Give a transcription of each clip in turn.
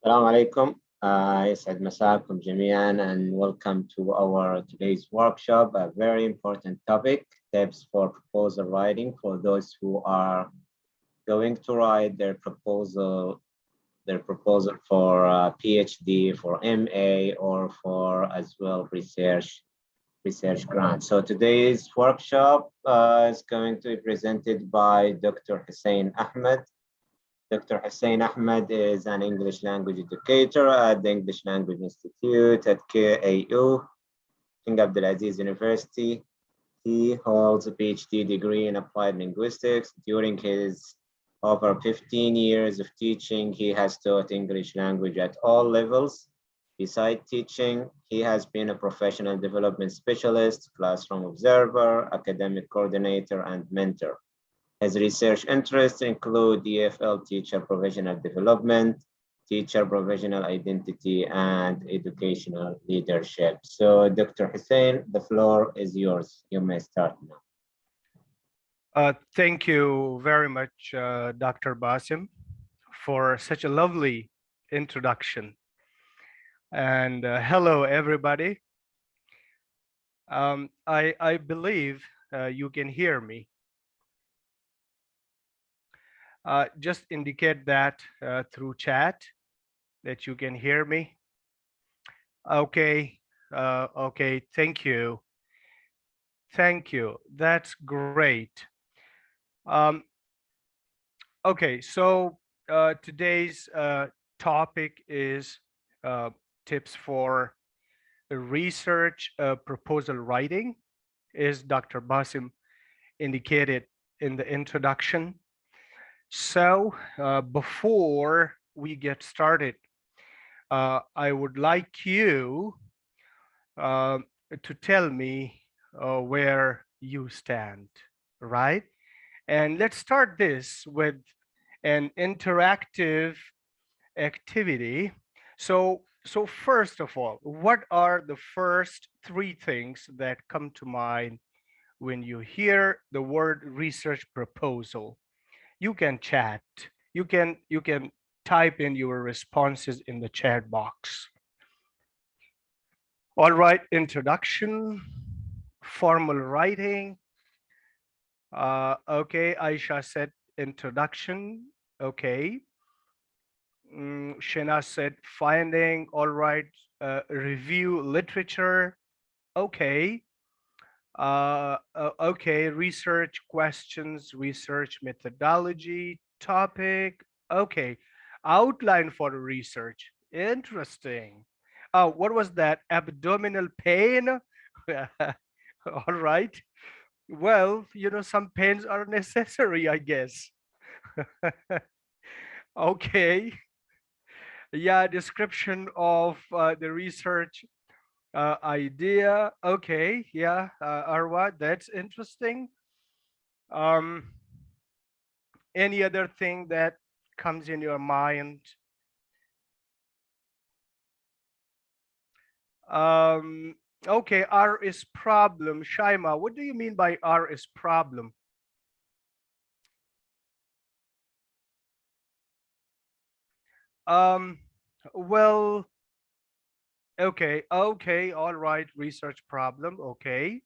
السلام عليكم. يسعد مساكم جميعا and welcome to our today's workshop, a very important topic, tips for proposal writing for those who are going to write their proposal for PhD, for MA, or for as well research grant. So today's workshop is going to be presented by Dr. Hussain Ahmad. Dr. Hussain Ahmad is an English language educator at the English Language Institute at KAU, King Abdulaziz University. He holds a PhD degree in applied linguistics. During his over 15 years of teaching, he has taught English language at all levels. Besides teaching, he has been a professional development specialist, classroom observer, academic coordinator, and mentor. His research interests include EFL teacher professional development, teacher professional identity, and educational leadership. So Dr. Hussain, the floor is yours. You may start now. Thank you very much, Dr. Basim, for such a lovely introduction. And hello, everybody. I believe you can hear me. Just indicate that through chat that you can hear me. Okay, okay, thank you. Thank you, that's great. Okay, so today's topic is tips for research proposal writing, as Dr. Basim indicated in the introduction. So before we get started, I would like you to tell me where you stand, right? And let's start this with an interactive activity. So first of all, what are the first three things that come to mind when you hear the word research proposal? You can chat. You can type in your responses in the chat box. All right, introduction, formal writing. Okay, Aisha said introduction. Okay. Shena said finding. All right. Review literature. Okay. Okay, research questions, research methodology, topic. Okay, outline for research. Interesting. What was that? Abdominal pain? All right. Well, you know, some pains are necessary, I guess. Okay. Yeah, description of the research idea. Okay, yeah, Arwa, that's interesting. Any other thing that comes in your mind? Okay, R is problem. Shaima, what do you mean by R is problem? Well, okay, all right, research problem, okay,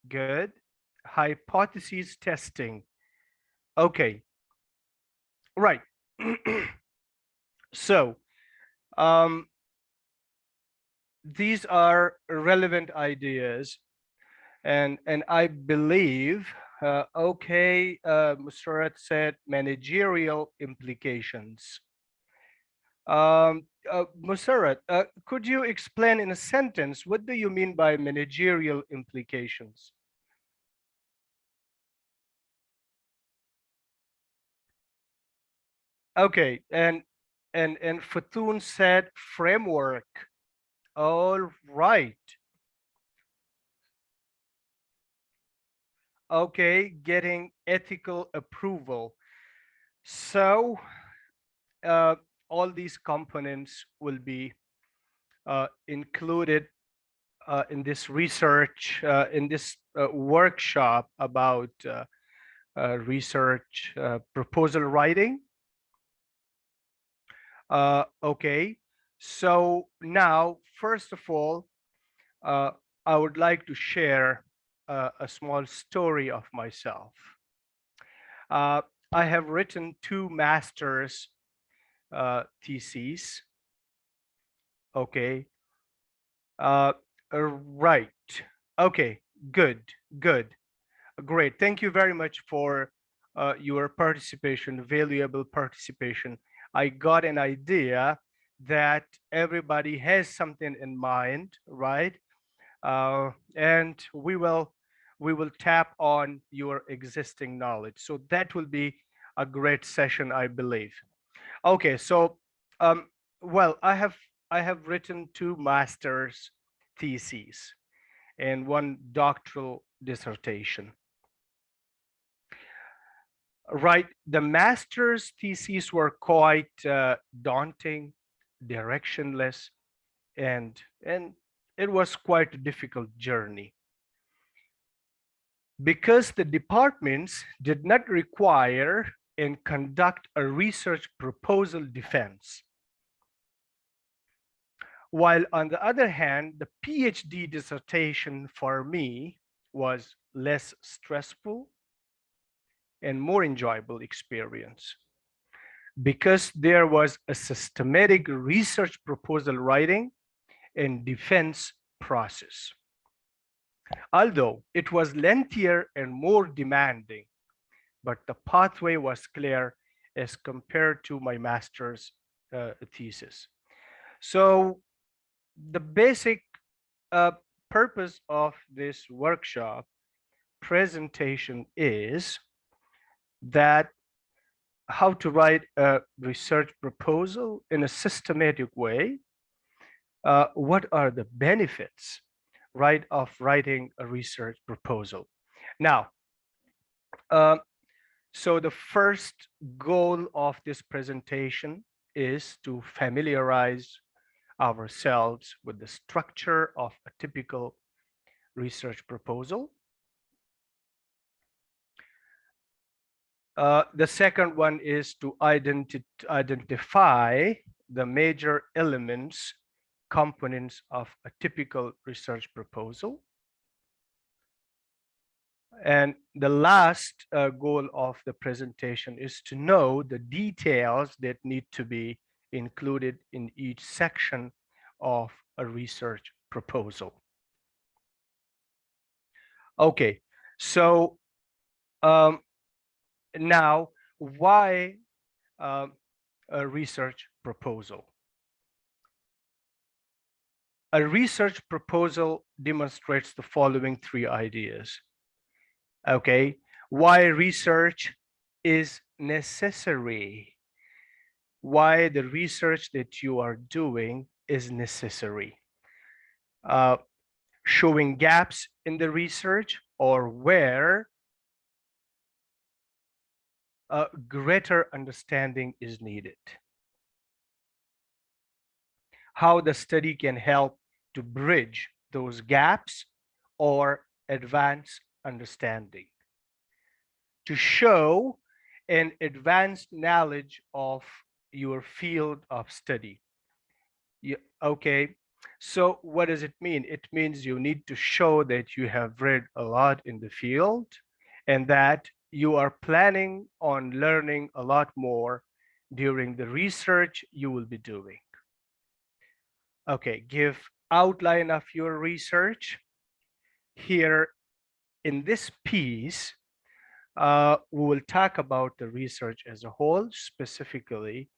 good. Hypothesis testing, okay, right. So these are relevant ideas, and I believe okay, Musarat said managerial implications. Musarat, could you explain in a sentence, what do you mean by managerial implications? Okay, and Fatun said framework. All right. Okay, getting ethical approval. So all these components will be included in this research, in this workshop about research proposal writing. Okay, so now, first of all, uh, I would like to share a small story of myself. Uh, I have written two master's theses. Okay, uh, right. Okay, good, good, great. Thank you very much for your participation, valuable participation. I got an idea that everybody has something in mind, right? And we will tap on your existing knowledge. So that will be a great session, I believe. Okay, so um, well, I have written two master's theses and one doctoral dissertation. Right, the master's theses were quite daunting, directionless, and it was quite a difficult journey because the departments did not require and conduct a research proposal defense. While on the other hand, the PhD dissertation for me was less stressful and more enjoyable experience because there was a systematic research proposal writing and defense process. Although it was lengthier and more demanding, but the pathway was clear as compared to my master's thesis. So the basic uh, purpose of this workshop presentation is that how to write a research proposal in a systematic way. What are the benefits, right, of writing a research proposal? Now, uh, so the first goal of this presentation is to familiarize ourselves with the structure of a typical research proposal. The second one is to identify the major elements, components of a typical research proposal. And the last goal of the presentation is to know the details that need to be included in each section of a research proposal. Okay, so now why a research proposal? A research proposal demonstrates the following three ideas. Okay, why research is necessary, why the research that you are doing is necessary, uh, showing gaps in the research or where a greater understanding is needed, how the study can help to bridge those gaps or advance understanding, to show an advanced knowledge of your field of study. Okay, so what does it mean? It means you need to show that you have read a lot in the field and that you are planning on learning a lot more during the research you will be doing. Okay, give outline of your research. Here in this piece, we will talk about the research as a whole, specifically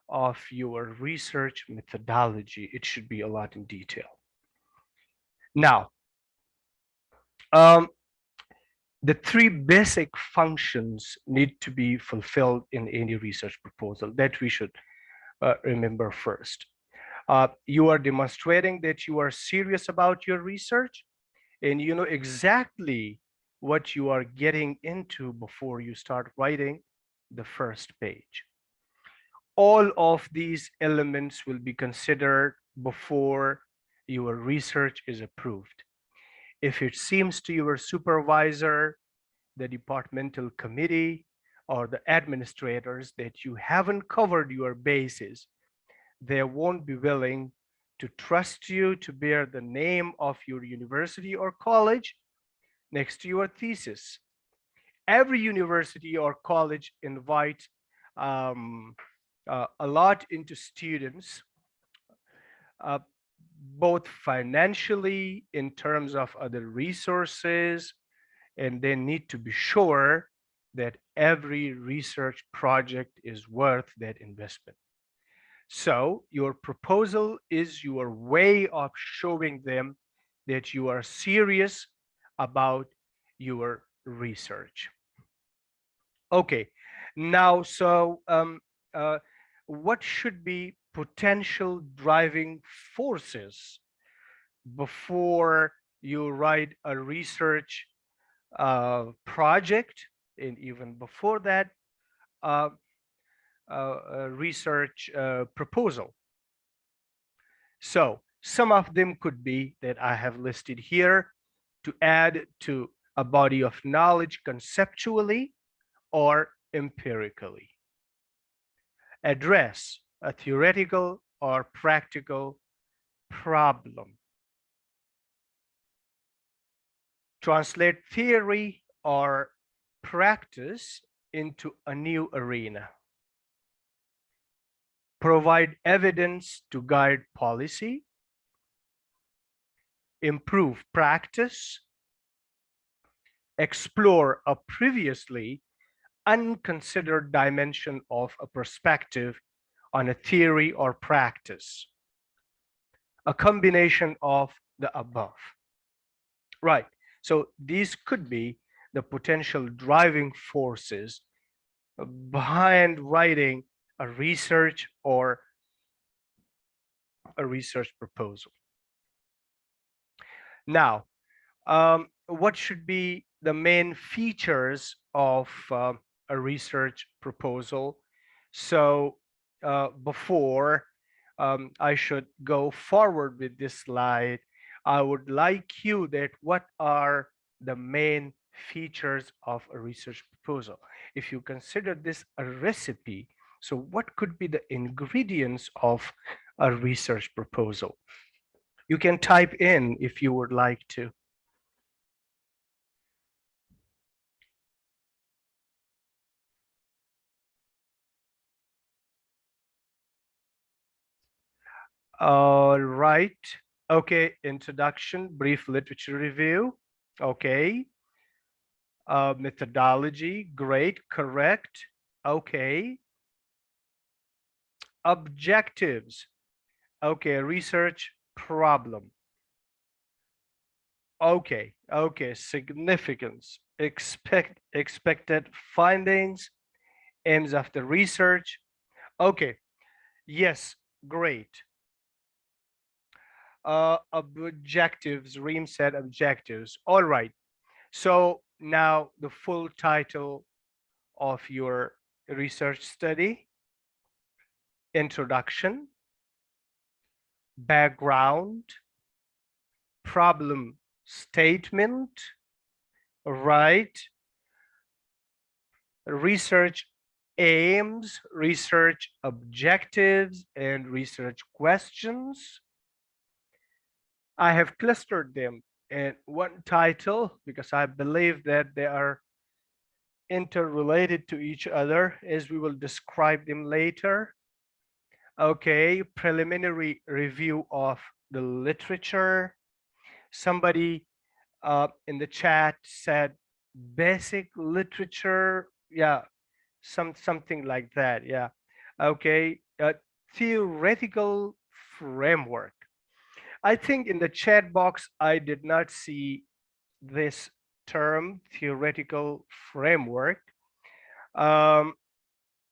of your research methodology. It should be a lot in detail. Now, the three basic functions need to be fulfilled in any research proposal that we should remember first. You are demonstrating that you are serious about your research and you know exactly what you are getting into before you start writing the first page. All of these elements will be considered before your research is approved. If it seems to your supervisor, the departmental committee, or the administrators that you haven't covered your bases, they won't be willing to trust you to bear the name of your university or college next to your thesis. Every university or college invites um, a lot into students, uh, both financially in terms of other resources, and they need to be sure that every research project is worth that investment. So your proposal is your way of showing them that you are serious about your research. Okay, now, uh, what should be potential driving forces before you write a research project, and even before that, uh, a research proposal? So some of them could be that I have listed here: to add to a body of knowledge conceptually or empirically, address a theoretical or practical problem, translate theory or practice into a new arena, provide evidence to guide policy, improve practice, explore a previously unconsidered dimension of a perspective on a theory or practice, a combination of the above. Right. So these could be the potential driving forces behind writing a research or a research proposal. Now, what should be the main features of a research proposal? So before I should go forward with this slide, I would like you that what are the main features of a research proposal? If you consider this a recipe, so what could be the ingredients of a research proposal? You can type in if you would like to. All right. Okay. Introduction, brief literature review. Okay. Methodology. Great. Correct. Okay. Objectives. Okay. Research problem. Okay. Okay. Significance. Expected findings. Aims of the research. Okay. Yes. Great. Objectives. Reem said objectives. All right. So now the full title of your research study: introduction, background, problem statement, right? Research aims, research objectives, and research questions. I have clustered them in one title because I believe that they are interrelated to each other, as we will describe them later. Okay, preliminary review of the literature. Somebody in the chat said basic literature. Yeah, something like that. Yeah. Okay. Theoretical framework. I think in the chat box I did not see this term, theoretical framework. Um,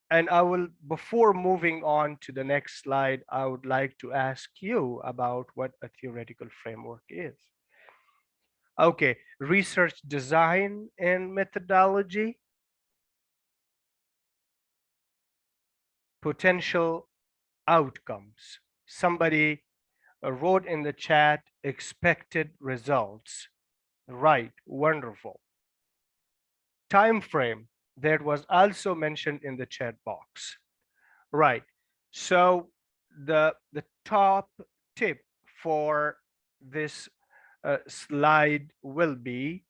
and I will, before moving on to the next slide, I would like to ask you about what a theoretical framework is. Okay, research design and methodology, potential outcomes. Somebody wrote in the chat expected results. Right, wonderful. Time frame, that was also mentioned in the chat box. Right, so the top tip for this slide will be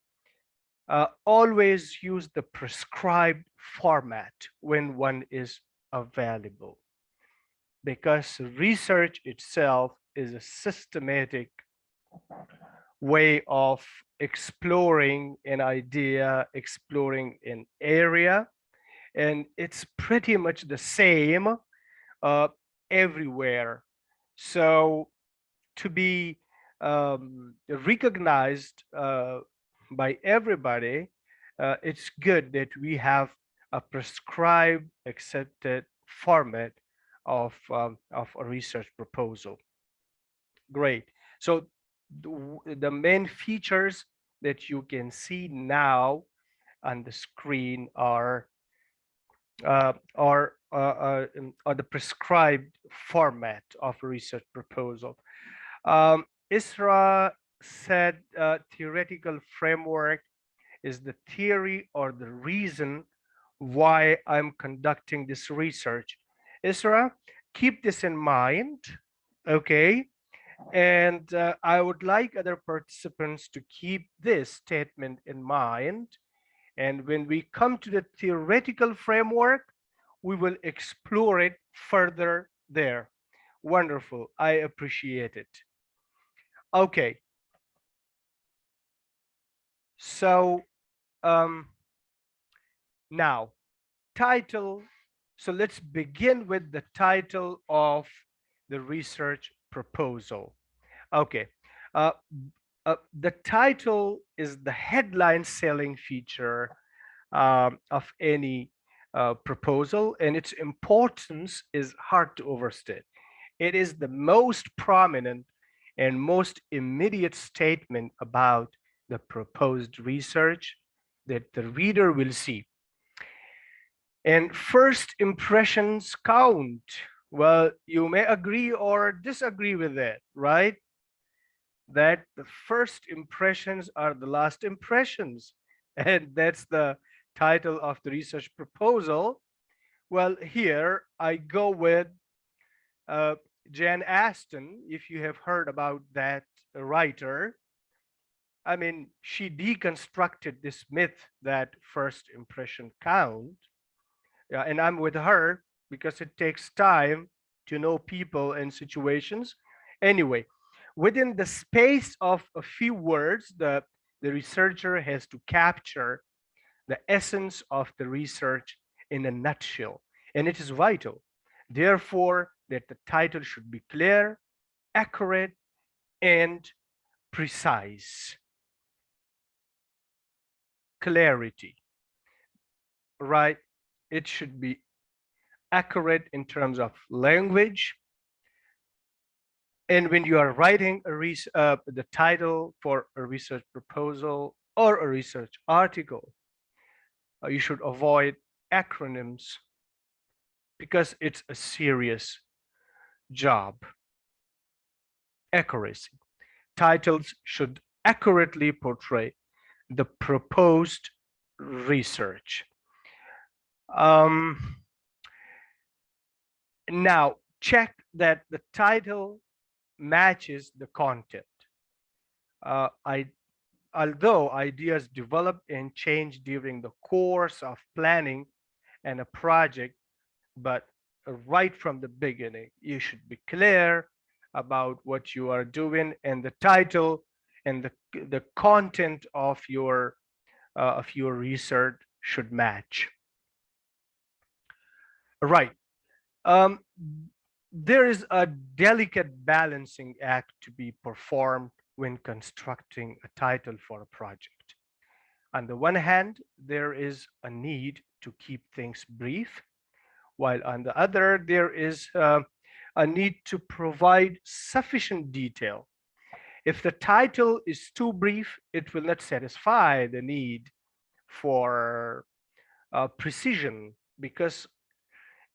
always use the prescribed format when one is available, because research itself is a systematic way of exploring an idea, exploring an area, and it's pretty much the same uh, everywhere. So to be recognized by everybody, it's good that we have a prescribed, accepted format of a research proposal. Great. So the main features that you can see now on the screen are the prescribed format of a research proposal. Isra said theoretical framework is the theory or the reason why I'm conducting this research. Isra, keep this in mind, okay? And I would like other participants to keep this statement in mind. And when we come to the theoretical framework, we will explore it further there. Wonderful. I appreciate it. Okay. So now, title. So let's begin with the title of the research proposal. Okay. Uh, the title is the headline selling feature of any proposal, and its importance is hard to overstate. It is the most prominent and most immediate statement about the proposed research that the reader will see. And first impressions count. Well, you may agree or disagree with it, right? That the first impressions are the last impressions. And that's the title of the research proposal. Well, here I go with uh, Jan Aston, if you have heard about that writer. I mean, she deconstructed this myth that first impression count. Yeah, and I'm with her because it takes time to know people and situations. Anyway, within the space of a few words, the researcher has to capture the essence of the research in a nutshell, and it is vital, therefore, that the title should be clear, accurate, and precise. Clarity, right? It should be accurate in terms of language. And when you are writing the title for a research proposal or a research article, you should avoid acronyms because it's a serious job. Accuracy. Titles should accurately portray the proposed research. Now, check that the title matches the content. Although ideas develop and change during the course of planning and a project, but right from the beginning, you should be clear about what you are doing, and the title and the content of your research should match. Right. Um, there is a delicate balancing act to be performed when constructing a title for a project. On the one hand, there is a need to keep things brief, while on the other, there is a need to provide sufficient detail. If the title is too brief, it will not satisfy the need for precision, because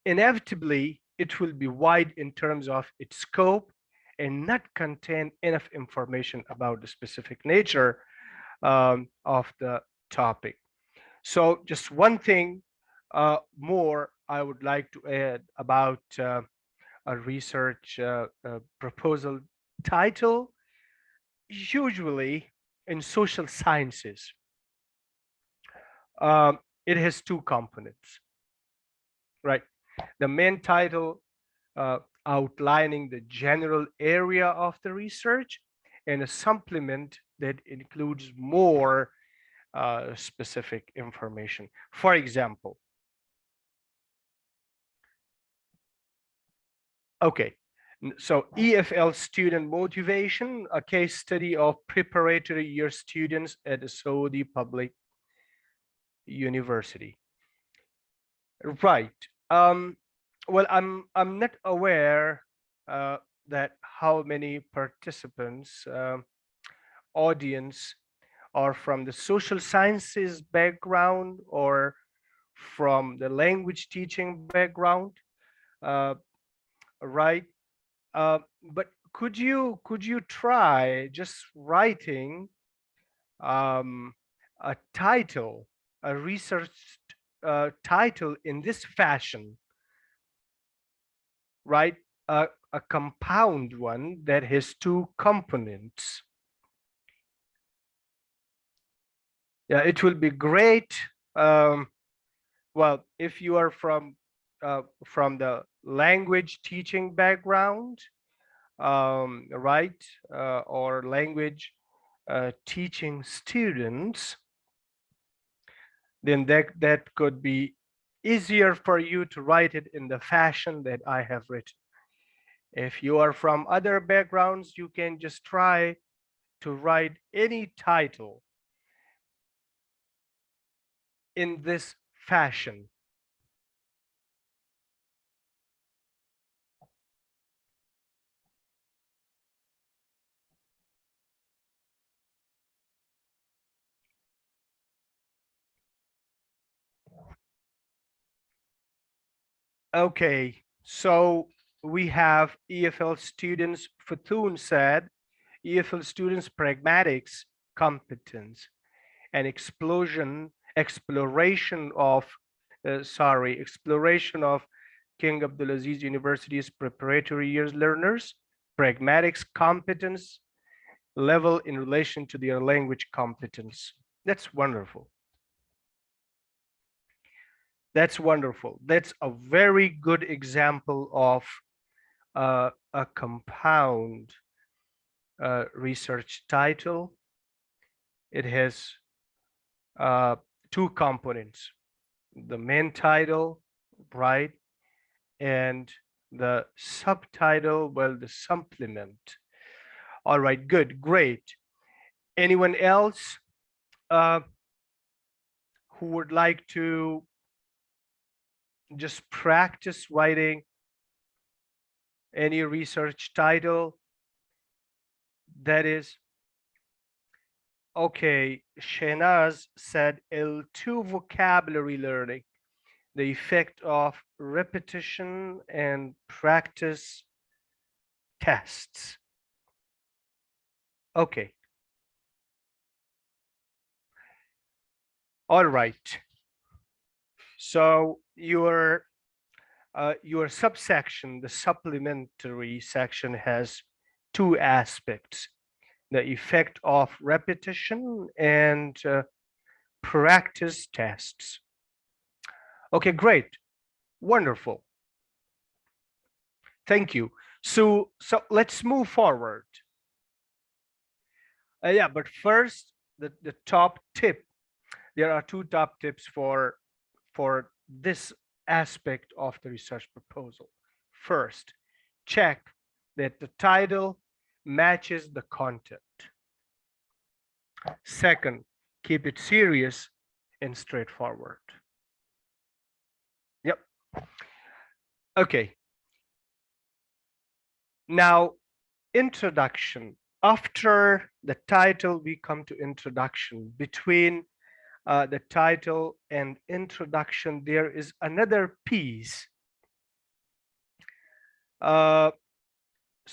inevitably it will be wide in terms of its scope and not contain enough information about the specific nature of the topic. So just one thing more I would like to add about a research proposal title, usually in social sciences, it has two components, right? The main title outlining the general area of the research, and a supplement that includes more specific information. For example, okay, so EFL student motivation, a case study of preparatory year students at the Saudi Public University. Right. Well, I'm not aware that how many participants, audience, are from the social sciences background or from the language teaching background, uh, right? But could you try just writing a title, a research title in this fashion, right? A compound one that has two components. Yeah, it will be great. Well, if you are from the language teaching background, right, or language teaching students, then that could be easier for you to write it in the fashion that I have written. If you are from other backgrounds, you can just try to write any title in this fashion. Okay, so we have EFL students. Fatun said, EFL students pragmatics, competence, and exploration of King Abdulaziz University's preparatory years learners, pragmatics competence level in relation to their language competence. That's wonderful. That's wonderful. That's a very good example of a compound research title. It has two components, the main title, right, and the subtitle, well, the supplement. All right, good, great. Anyone else who would like to just practice writing any research title that is okay? Shenaz said L2 vocabulary learning, the effect of repetition and practice tests. Okay. All right. So your subsection, the supplementary section, has two aspects: the effect of repetition and practice tests. Okay, great, wonderful. Thank you. So let's move forward. Yeah, but first, the top tip. There are two top tips for this aspect of the research proposal. First, check that the title matches the content. Second, keep it serious and straightforward. Yep. Okay. Now, introduction. After the title, we come to introduction. Between the title and introduction, there is another piece. So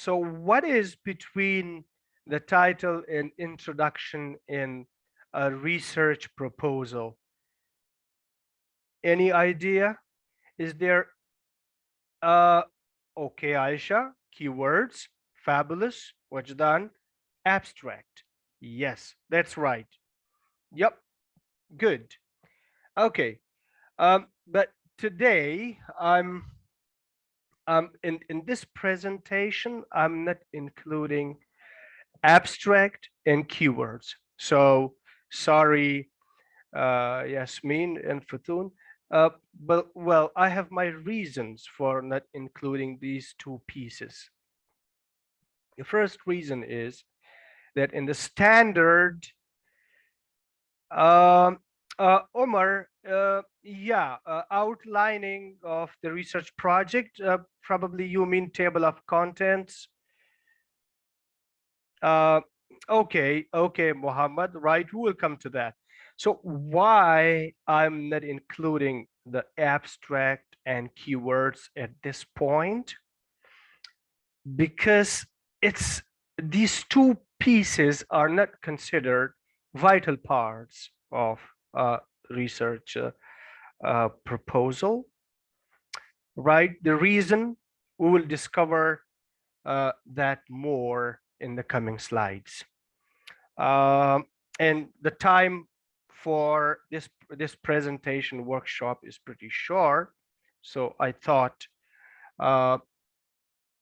what is between the title and introduction in a research proposal? Any idea? Is there Okay, Aisha, keywords, fabulous, wajdan, abstract. Yes, that's right. Yep, good. Okay, but today in this presentation, I'm not including abstract and keywords. So sorry, Yasmin and Fatun. But well, I have my reasons for not including these two pieces. The first reason is that in the standard, um, Omar, yeah, outlining of the research project, probably you mean table of contents. Uh, okay, Muhammad, right? We will come to that. So why I'm not including the abstract and keywords at this point? Because it's these two pieces are not considered vital parts of uh, research proposal, right? The reason we will discover that more in the coming slides. Um, and the time for this presentation workshop is pretty short, so I thought uh,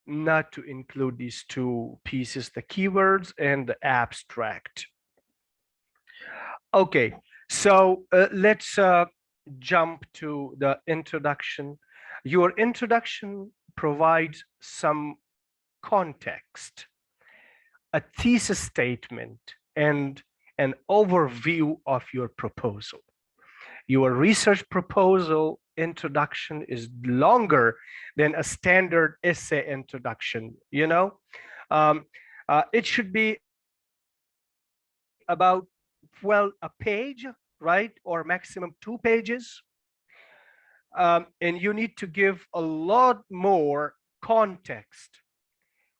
not to include these two pieces, the keywords and the abstract. Okay, so let's jump to the introduction. Your introduction provides some context, a thesis statement, and an overview of your proposal. Your research proposal introduction is longer than a standard essay introduction, you know? Um, it should be about, well, a page, right? Or maximum 2 pages. And you need to give a lot more context.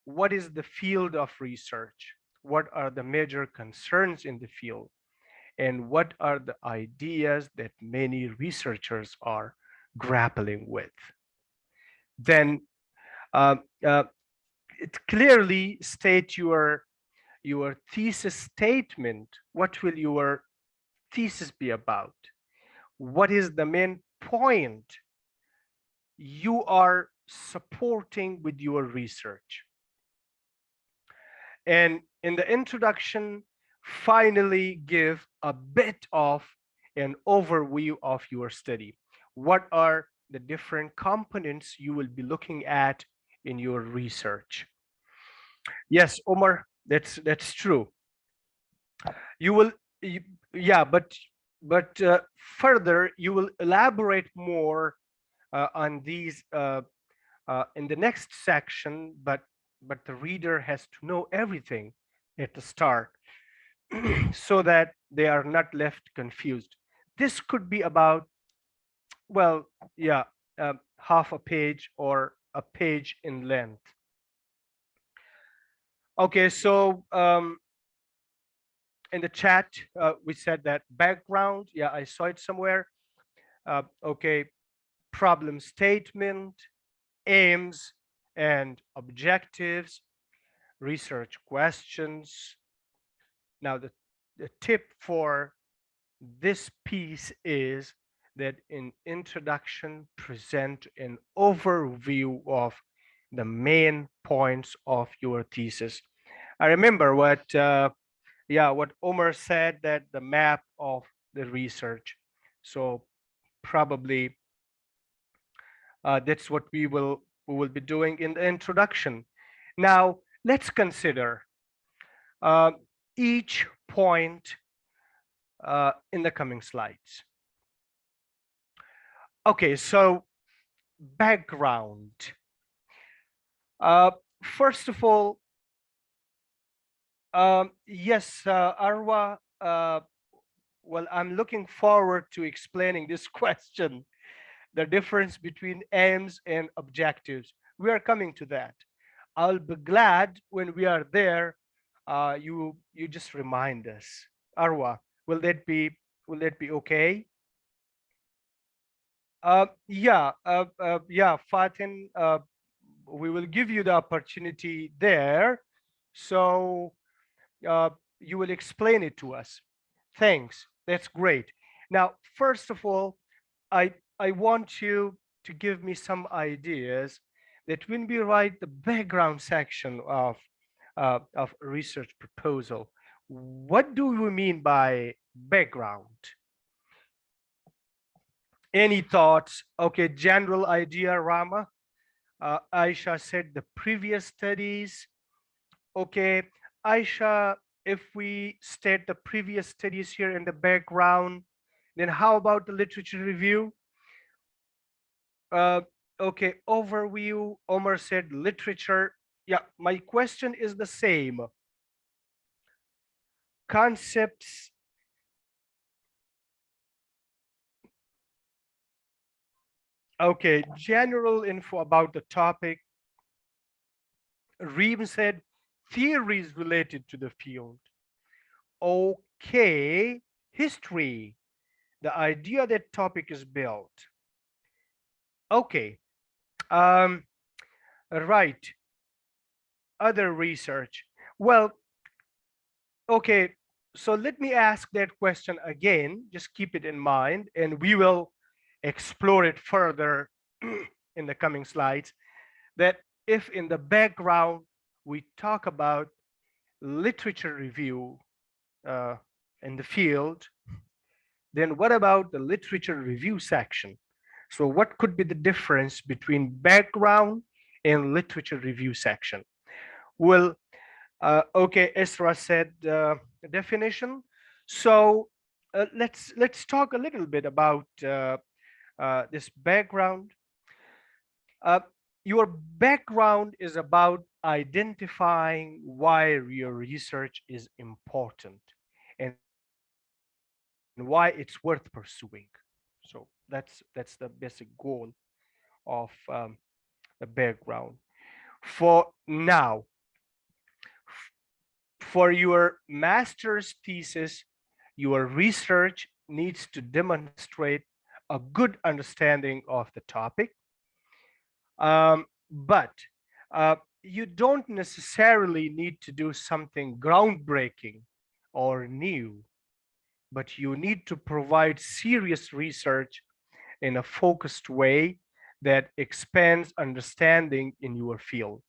What is the field of research? What are the major concerns in the field? And what are the ideas that many researchers are grappling with? Then uh, uh, it clearly state your thesis statement. What will your thesis be about? What is the main point you are supporting with your research? And in the introduction, finally give a bit of an overview of your study. What are the different components you will be looking at in your research? Yes, Omar, that's true. You will, you, yeah, but further, you will elaborate more on these in the next section, but the reader has to know everything at the start so that they are not left confused. This could be about, well, yeah, half a page or a page in length. Okay, so in the chat, we said that background. Yeah, I saw it somewhere. Okay, problem statement, aims and objectives, research questions. Now, the tip for this piece is that in introduction, present an overview of the main points of your thesis. I remember what Omar said, that the map of the research. So probably that's what we will be doing in the introduction. Now let's consider uh, each point in the coming slides. Okay, so background. First of all, yes, Arwa, well, I'm looking forward to explaining this question, the difference between aims and objectives. We are coming to that. I'll be glad when we are there. You just remind us. Arwa, will that be okay? Yeah, Fatin. we will give you the opportunity there. So you will explain it to us. Thanks. That's great. Now, first of all, I want you to give me some ideas that when we write the background section of research proposal, what do we mean by background? Any thoughts? Okay, general idea, Rama. Aisha said the previous studies. Okay, Aisha, if we state the previous studies here in the background, then how about the literature review? Uh, okay, overview. Omar said literature. Yeah, my question is the same. Concepts. Okay, general info about the topic. Reem said theories related to the field. Okay, history, the idea that topic is built. Okay, um, right, other research. Well, okay, so let me ask that question again, just keep it in mind, and we will explore it further in the coming slides, that if in the background we talk about literature review uh, in the field, then what about the literature review section? So what could be the difference between background and literature review section? Well, okay, Esra said definition. So let's talk a little bit about this background. Uh, your background is about identifying why your research is important and why it's worth pursuing. So that's the basic goal of the background. For now, for your master's thesis, your research needs to demonstrate a good understanding of the topic, but you don't necessarily need to do something groundbreaking or new, but you need to provide serious research in a focused way that expands understanding in your field.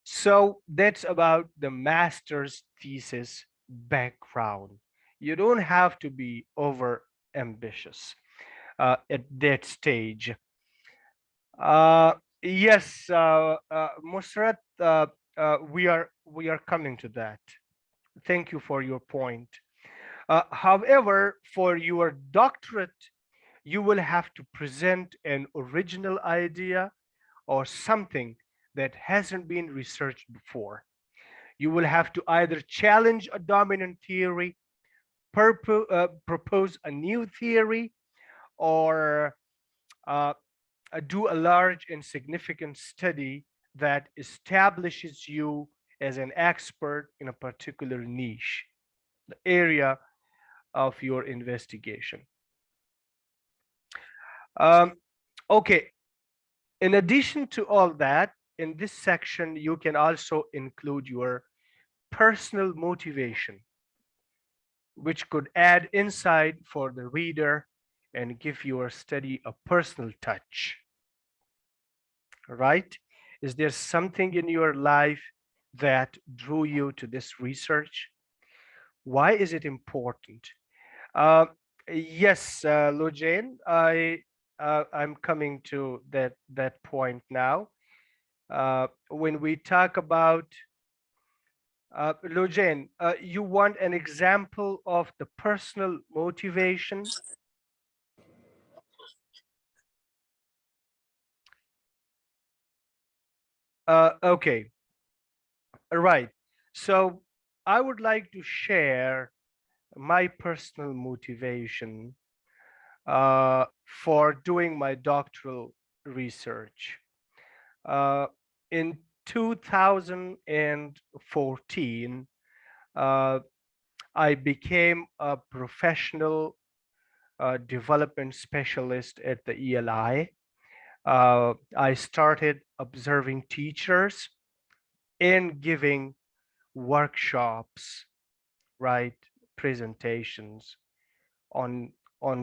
So that's about the master's thesis background. You don't have to be over ambitious at that stage. Uh, yes, Musrat, we are coming to that. Thank you for your point. However, for your doctorate, you will have to present an original idea or something that hasn't been researched before. You will have to either challenge a dominant theory, propose a new theory, or uh, do a large and significant study that establishes you as an expert in a particular niche, the area of your investigation. Um, okay, in addition to all that, in this section, you can also include your personal motivation, which could add insight for the reader and give your study a personal touch, right? Is there something in your life that drew you to this research? Why is it important? Uh, yes, Lojane, I'm coming to that point now. When we talk about Lojane, you want an example of the personal motivation? Okay, right. So I would like to share my personal motivation for doing my doctoral research. Uh, in 2014, uh, I became a professional development specialist at the ELI. I started observing teachers and giving workshops, right, presentations on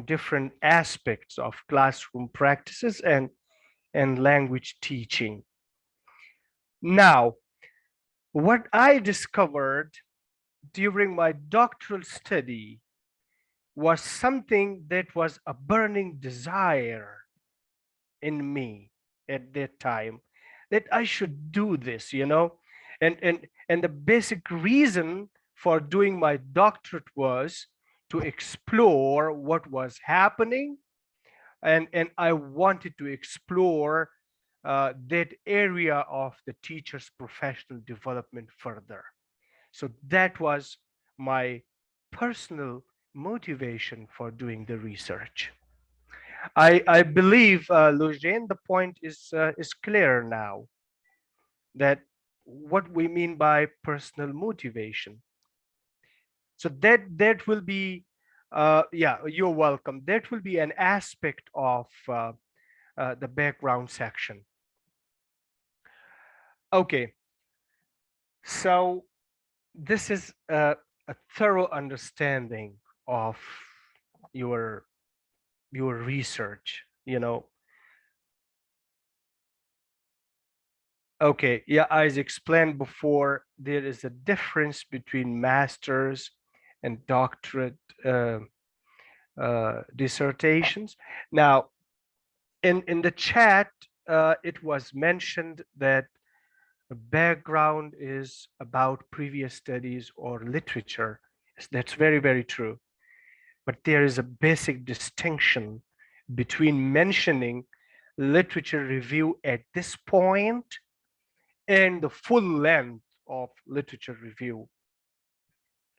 different aspects of classroom practices and language teaching. Now, what I discovered during my doctoral study was something that was a burning desire in me at that time, that I should do this, and the basic reason for doing my doctorate was to explore what was happening, and I wanted to explore that area of the teacher's professional development further. So that was my personal motivation for doing the research. I believe, Lujane, the point is clear now, that what we mean by personal motivation. So that will be, yeah, you're welcome. That will be an aspect of the background section. Okay, so this is a thorough understanding of your your research. Okay, yeah, as explained before, there is a difference between master's and doctorate dissertations. Now, in the chat, it was mentioned that the background is about previous studies or literature. Yes, that's very, very true. But there is a basic distinction between mentioning literature review at this point and the full length of literature review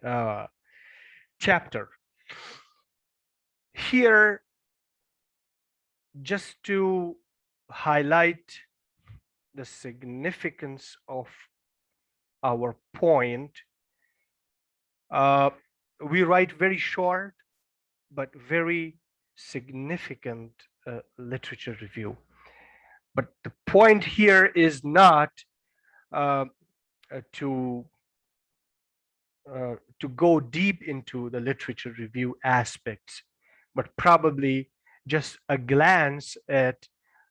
uh, chapter. Here, just to highlight the significance of our point, uh, we write very short but very significant literature review. But the point here is not uh, to to go deep into the literature review aspects, but probably just a glance at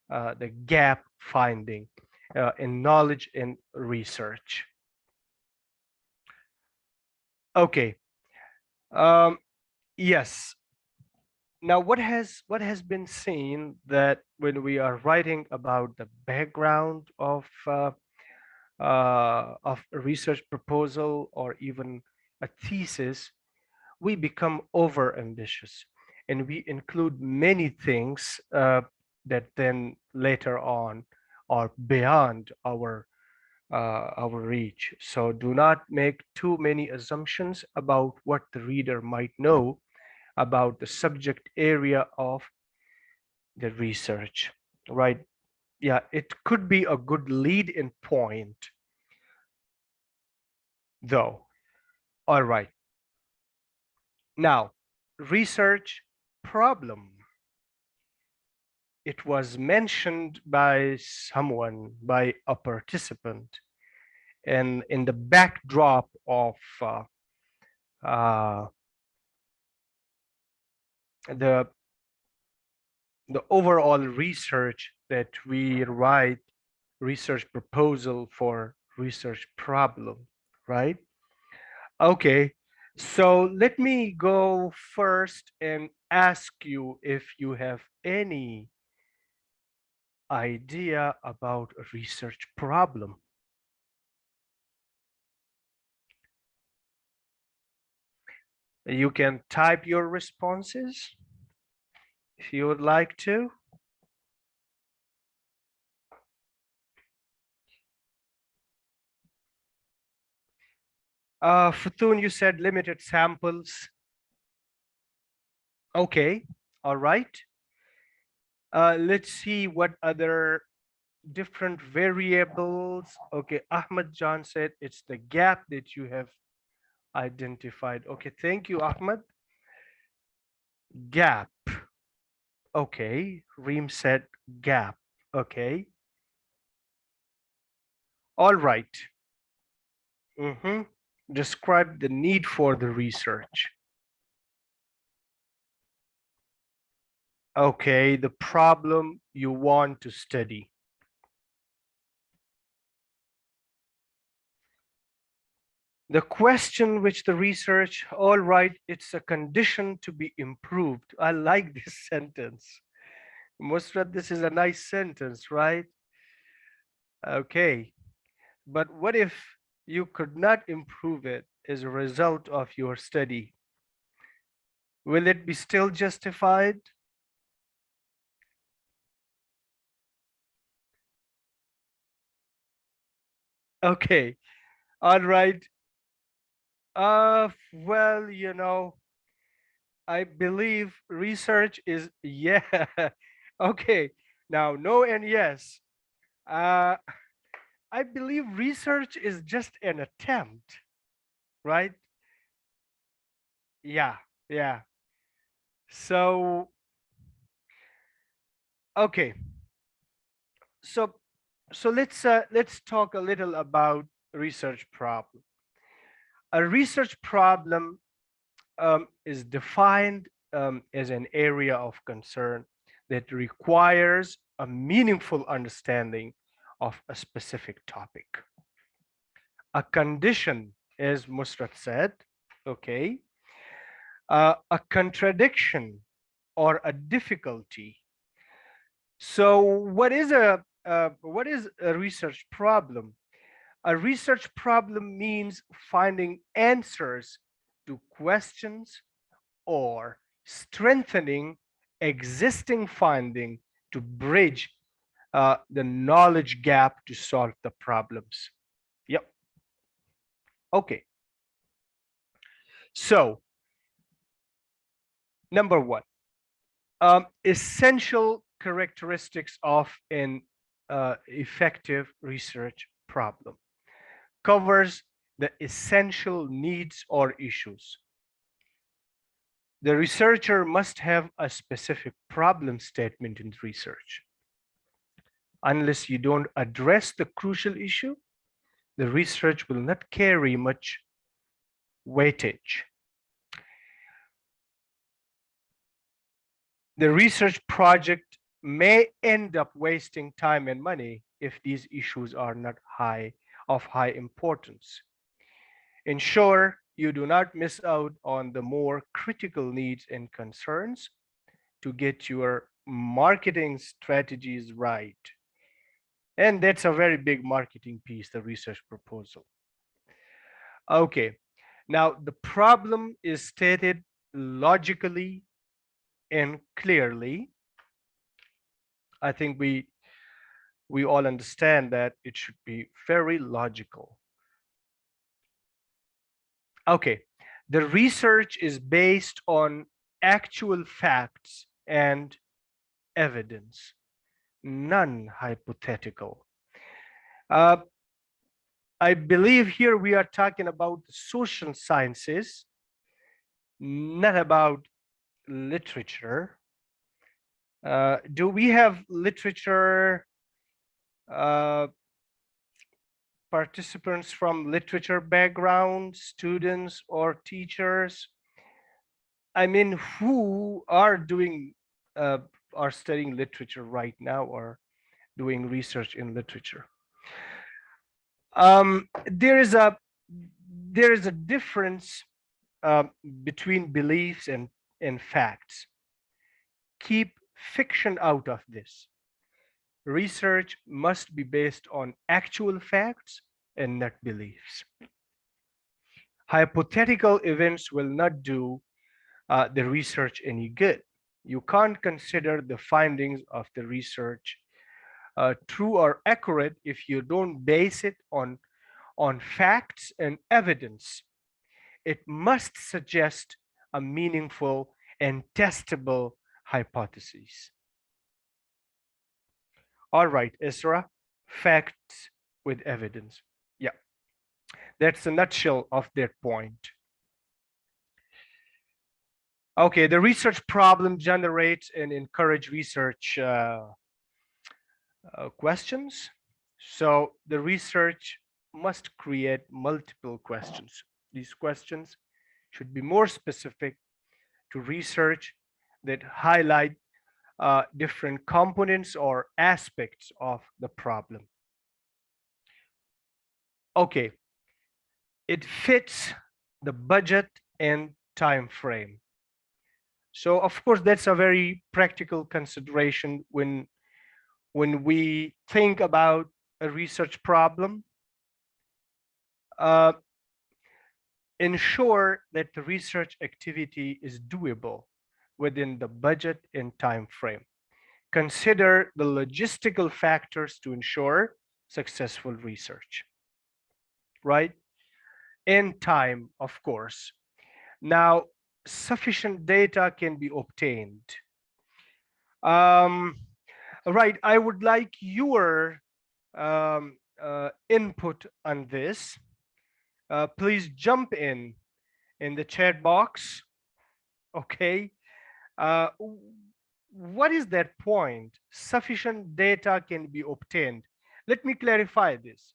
the gap finding in knowledge and research. Okay. Um, yes. Now, what has been seen, that when we are writing about the background of a research proposal or even a thesis, we become over ambitious, and we include many things that then later on are beyond our reach. So do not make too many assumptions about what the reader might know about the subject area of the research, right? Yeah, it could be a good lead in point, though. All right. Now, research problem. It was mentioned by someone, by a participant, and in the backdrop of uh, the overall research that we write, research proposal for research problem, right? Okay, so let me go first and ask you if you have any idea about a research problem. You can type your responses if you would like to. Futun, you said limited samples. Okay, all right. Let's see what other different variables. Okay, Ahmad John said it's the gap that you have identified. Okay, thank you, Ahmad. Gap. Okay, Reem said gap. Okay. All right. Mhm. Describe the need for the research. Okay, the problem you want to study. The question which the research, all right, it's a condition to be improved. I like this sentence. Musrat, this is a nice sentence, right? Okay, but what if you could not improve it as a result of your study? Will it be still justified? Okay, all right. Well, I believe research is, yeah. Okay, now no and yes. Uh, I believe research is just an attempt, right? Yeah, yeah. So, okay. So, let's talk a little about research problem. A research problem is defined as an area of concern that requires a meaningful understanding of a specific topic. A condition, as Musrat said, okay, a contradiction or a difficulty. So, what is a research problem? A research problem means finding answers to questions or strengthening existing finding to bridge the knowledge gap to solve the problems. Yep. Okay. So, number one, essential characteristics of an effective research problem covers the essential needs or issues. The researcher must have a specific problem statement in research. Unless you don't address the crucial issue, the research will not carry much weightage. The research project may end up wasting time and money if these issues are not of high importance. Ensure you do not miss out on the more critical needs and concerns to get your marketing strategies right. And that's a very big marketing piece, the research proposal. Okay, now the problem is stated logically and clearly. I think we all understand that it should be very logical. Okay, the research is based on actual facts and evidence, none hypothetical. Uh, I believe here we are talking about social sciences, not about literature. Do we have literature uh, participants from literature background, students or teachers? I mean, who uh, are studying literature right now or doing research in literature? Um, there is a there is a difference between beliefs and facts. Keep fiction out of this. Research must be based on actual facts and not beliefs. Hypothetical events will not do the research any good. You can't consider the findings of the research true or accurate if you don't base it on facts and evidence. It must suggest a meaningful and testable hypothesis. All right, Isra, facts with evidence. Yeah, that's a nutshell of that point. Okay, the research problem generates and encourage research questions. So the research must create multiple questions. These questions should be more specific to research that highlight different components or aspects of the problem. Okay, it fits the budget and time frame. So of course that's a very practical consideration when we think about a research problem. Uh, ensure that the research activity is doable within the budget and time frame. Consider the logistical factors to ensure successful research, right? And time, of course. Now, sufficient data can be obtained. Um, right, I would like your input on this. Please jump in the chat box. Okay. Uh, what is that point? Sufficient data can be obtained. Let me clarify this.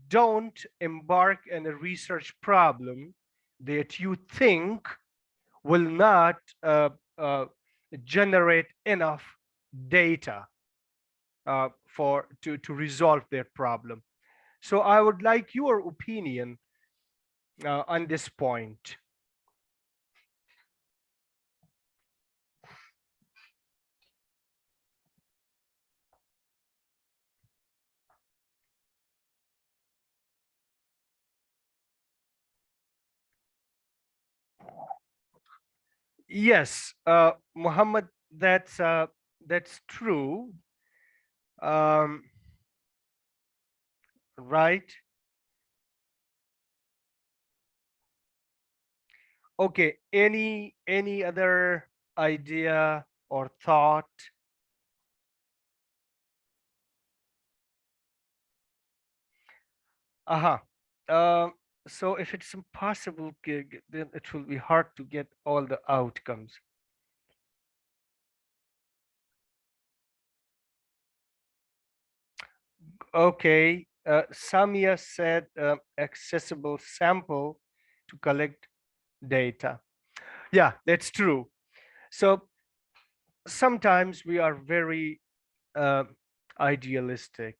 Don't embark on a research problem that you think will not uh, generate enough data to resolve that problem. So I would like your opinion on this point. Yes, Muhammad, that's true. Um, right. Okay. Any other idea or thought? Uh-huh. So if it's impossible, then it will be hard to get all the outcomes. Okay. Samia said accessible sample to collect data. Yeah, that's true. So sometimes we are very uh, idealistic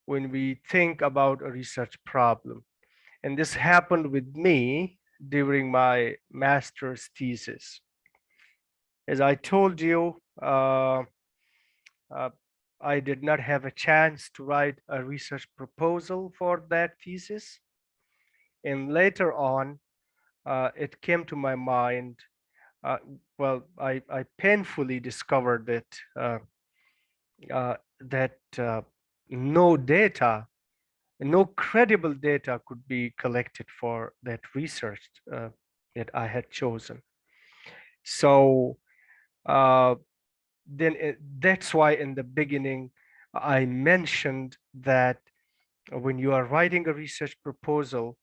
when we think about a research problem. And this happened with me during my master's thesis. As I told you, uh, I did not have a chance to write a research proposal for that thesis. And later on, it came to my mind. Uh, I painfully discovered that no data, no credible data could be collected for that research that I had chosen. So uh, that's why in the beginning I mentioned that when you are writing a research proposal,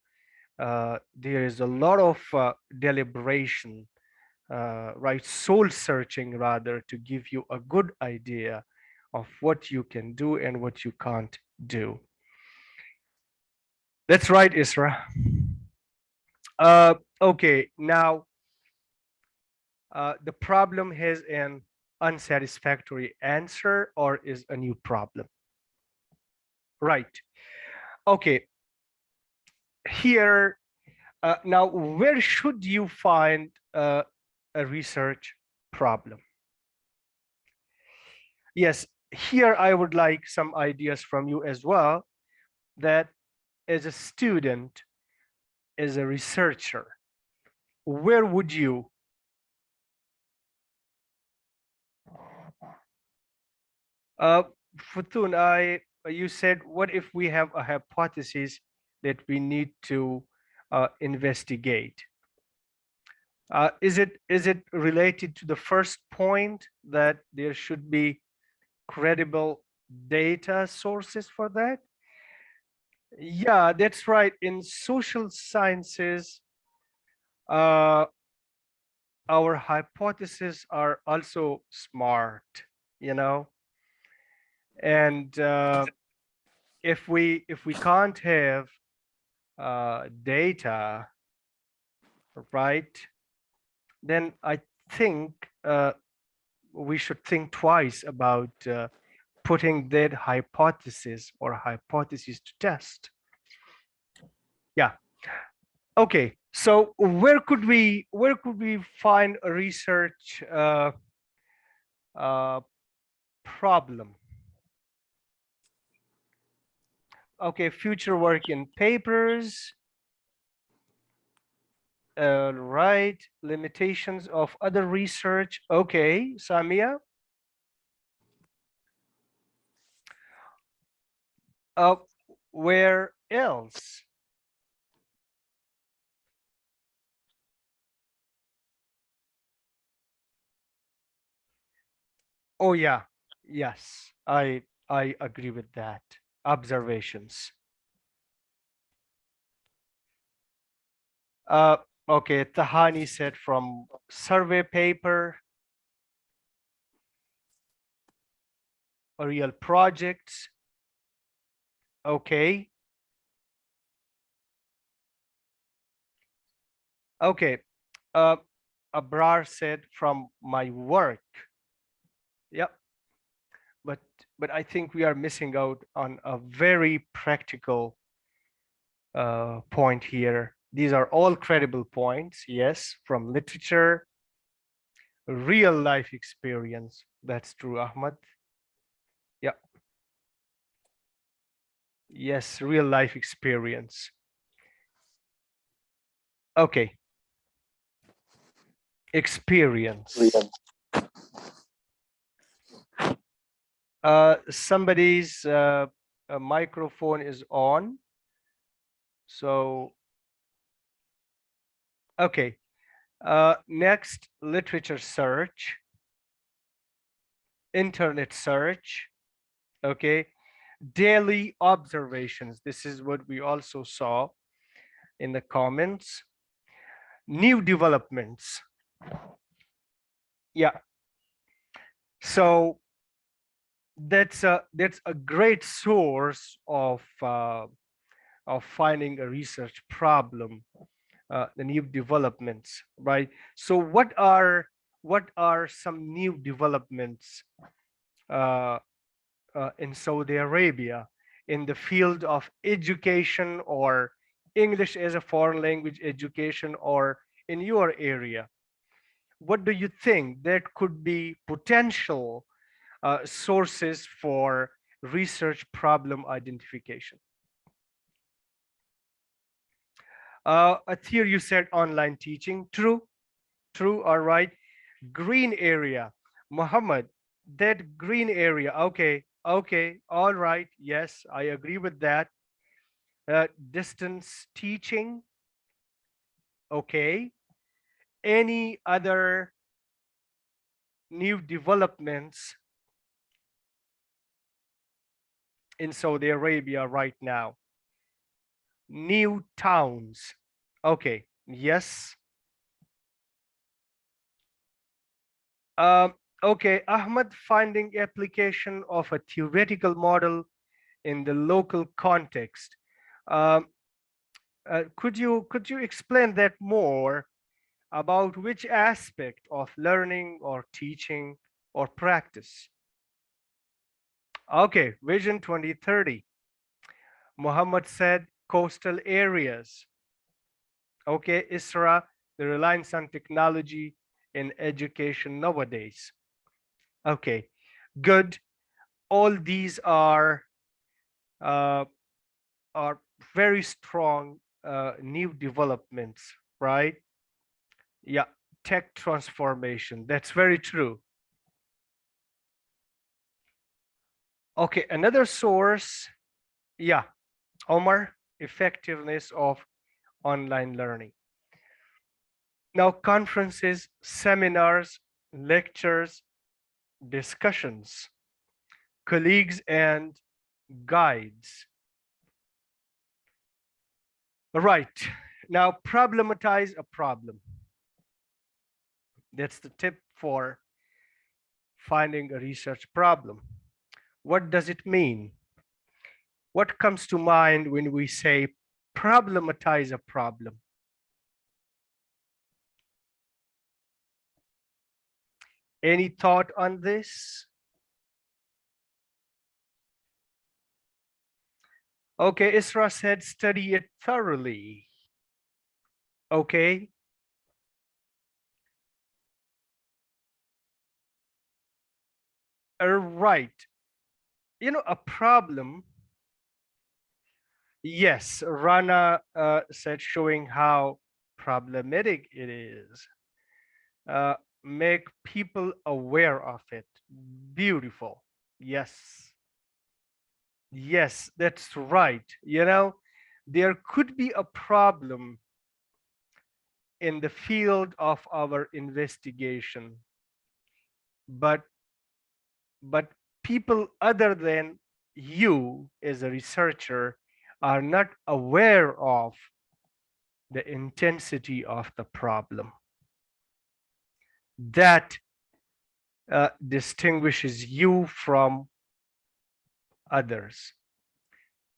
there is a lot of deliberation, right? Soul searching rather, to give you a good idea of what you can do and what you can't do. That's right, Isra. Okay, now the problem has an unsatisfactory answer or is a new problem. Right. Okay. Here, now, where should you find a research problem? Yes, here I would like some ideas from you as well, that as a student, as a researcher, where would you Futun, you said, what if we have a hypothesis that we need to investigate? Is it related to the first point that there should be credible data sources for that? Yeah, that's right. In social sciences, uh, our hypotheses are also smart, you know. And if we can't have data, right, then I think we should think twice about putting that hypothesis or hypotheses to test. Yeah. Okay. So where could we find a research problem? Okay, future work in papers. Right. Limitations of other research. Okay, Samia. Where else? Oh yeah, yes, I agree with that. Observations. Uh, okay, Tahani said from survey paper, real projects. Okay. Okay. Uh, Abrar said from my work. Yep. But I think we are missing out on a very practical point here. These are all credible points. Yes, from literature, real life experience. That's true, Ahmad. Yeah. Yes, real life experience. Okay. Experience. Somebody's microphone is on. So, okay. Next, literature search, internet search. Okay. Daily observations. This is what we also saw in the comments. New developments. Yeah. So that's a great source of finding a research problem, the new developments, right? So what are some new developments in Saudi Arabia in the field of education or English as a foreign language education, or in your area? What do you think that could be potential sources for research problem identification? Athir, you said online teaching. True, true. All right. Green area. Muhammad, that green area. Okay, okay. All right. Yes, I agree with that. Distance teaching. Okay. Any other new developments in Saudi Arabia right now? New towns. Okay. Yes. Okay, Ahmad, finding application of a theoretical model in the local context. Um, could you explain that more about which aspect of learning or teaching or practice? Okay, Vision 2030. Muhammad said coastal areas. Okay, Isra, the reliance on technology in education nowadays. Okay, good. All these uh, are very strong new developments, right? Yeah, tech transformation. That's very true. Okay, another source. Yeah, Omar, effectiveness of online learning. Now, conferences, seminars, lectures, discussions, colleagues, and guides. Right. Now, problematize a problem. That's the tip for finding a research problem. What does it mean? What comes to mind when we say problematize a problem? Any thought on this? Okay, Isra said study it thoroughly. Okay. Right. You know, a problem. Yes, Rana said showing how problematic it is. Make people aware of it. Beautiful. Yes. Yes, that's right. You know, there could be a problem in the field of our investigation, but people other than you as a researcher are not aware of the intensity of the problem. That distinguishes you from others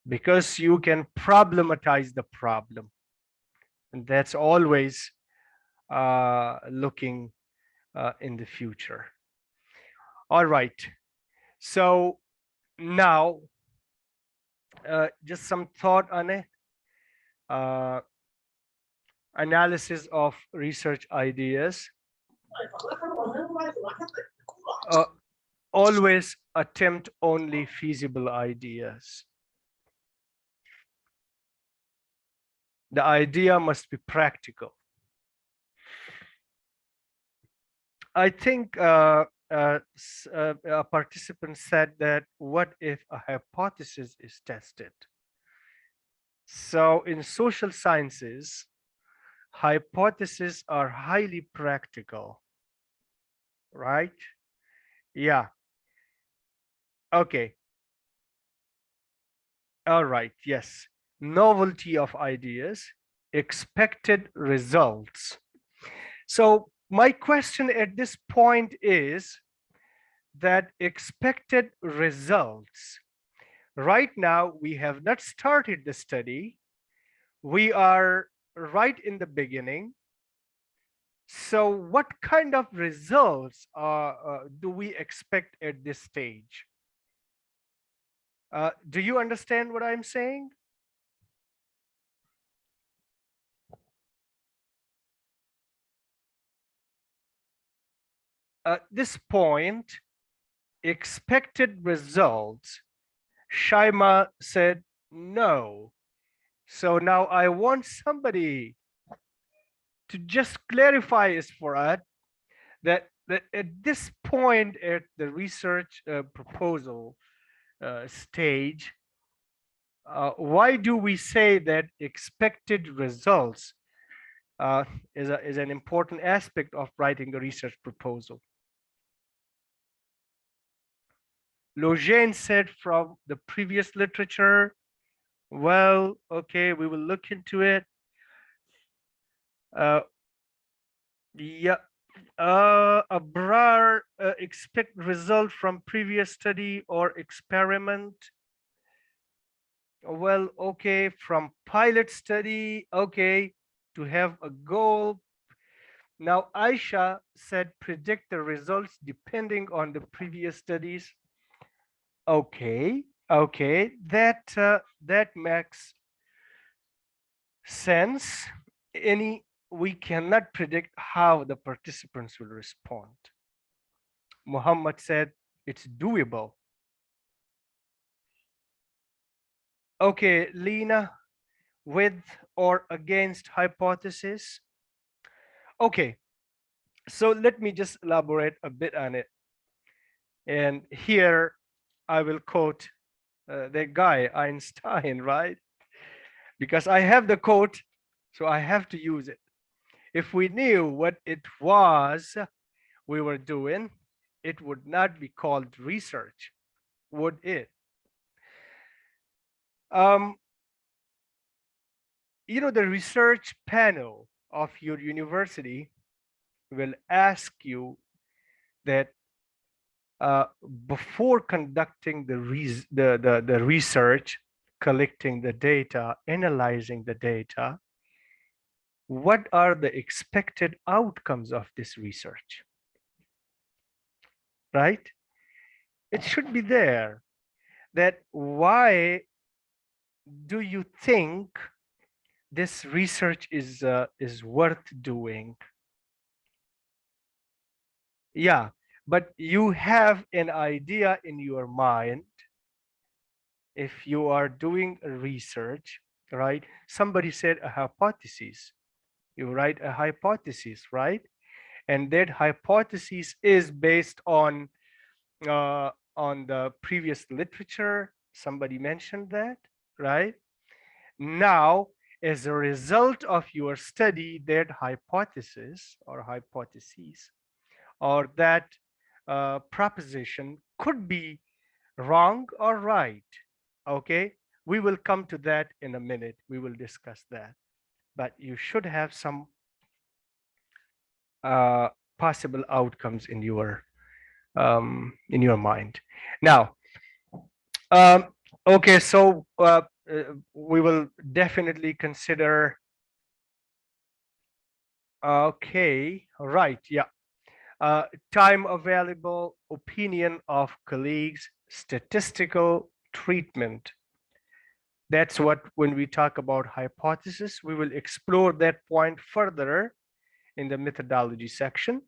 because you can problematize the problem. And that's always looking in the future. All right. So now, just some thought on it. Analysis of research ideas. Always attempt only feasible ideas. The idea must be practical. I think a participant said that what if a hypothesis is tested? So in social sciences, hypotheses are highly practical, right? Yeah. Okay. All right. Yes. Novelty of ideas, expected results. So my question at this point is that expected results. Right now, we have not started the study. We are right in the beginning. So what kind of results do we expect at this stage? Do you understand what I'm saying? At this point, expected results, Shaima said no. So now I want somebody to just clarify this for us that at this point at the research proposal stage, why do we say that expected results is an important aspect of writing a research proposal? Logene said from the previous literature, well, okay, we will look into it. Yeah, Abrar expect result from previous study or experiment. Well, okay, from pilot study, okay, to have a goal. Now, Aisha said predict the results depending on the previous studies. Okay, okay, that makes sense. We cannot predict how the participants will respond. Muhammad said it's doable. Okay, Lena, with or against hypothesis? Okay, so let me just elaborate a bit on it. And here I will quote the guy, Einstein, right? Because I have the quote, so I have to use it. If we knew what it was we were doing, it would not be called research, would it? You know, the research panel of your university will ask you that before conducting the research, collecting the data, analyzing the data, what are the expected outcomes of this research, right? It should be there, that why do you think this research is worth doing? Yeah, but you have an idea in your mind. If you are doing a research, right? Somebody said a hypothesis. You write a hypothesis, right? And that hypothesis is based on the previous literature. Somebody mentioned that, right? Now, as a result of your study, that hypothesis or hypotheses or that proposition could be wrong or right. Okay, we will come to that in a minute. We will discuss that. But you should have some uh, possible outcomes in your mind. Now, um, okay, so we will definitely consider. Okay, right, yeah. Time available, opinion of colleagues, statistical treatment. That's what, when we talk about hypothesis, we will explore that point further in the methodology section.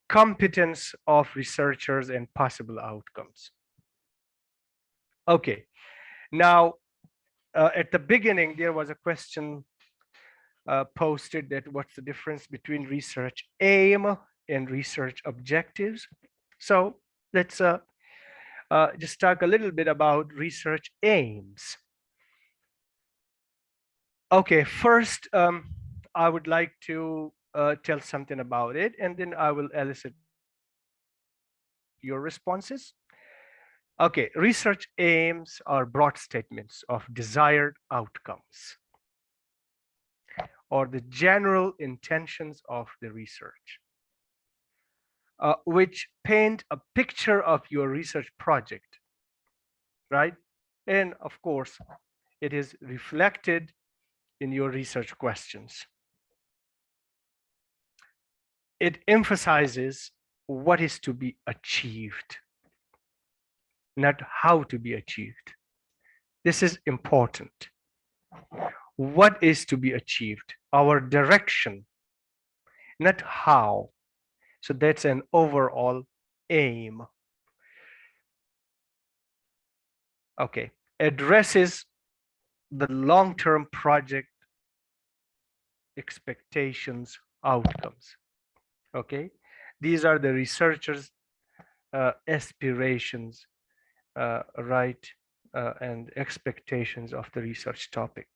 Competence of researchers and possible outcomes. Okay, now at the beginning, there was a question posted that what's the difference between research aim and research objectives. So let's just talk a little bit about research aims. Okay, first, I would like to tell something about it, and then I will elicit your responses. Okay, research aims are broad statements of desired outcomes or the general intentions of the research, which paint a picture of your research project, right? And of course, it is reflected in your research questions. It emphasizes what is to be achieved, not how to be achieved. This is important. What is to be achieved? Our direction, not how. So that's an overall aim. Okay, addresses the long-term project expectations, outcomes. Okay, these are the researchers' aspirations, right, and expectations of the research topic.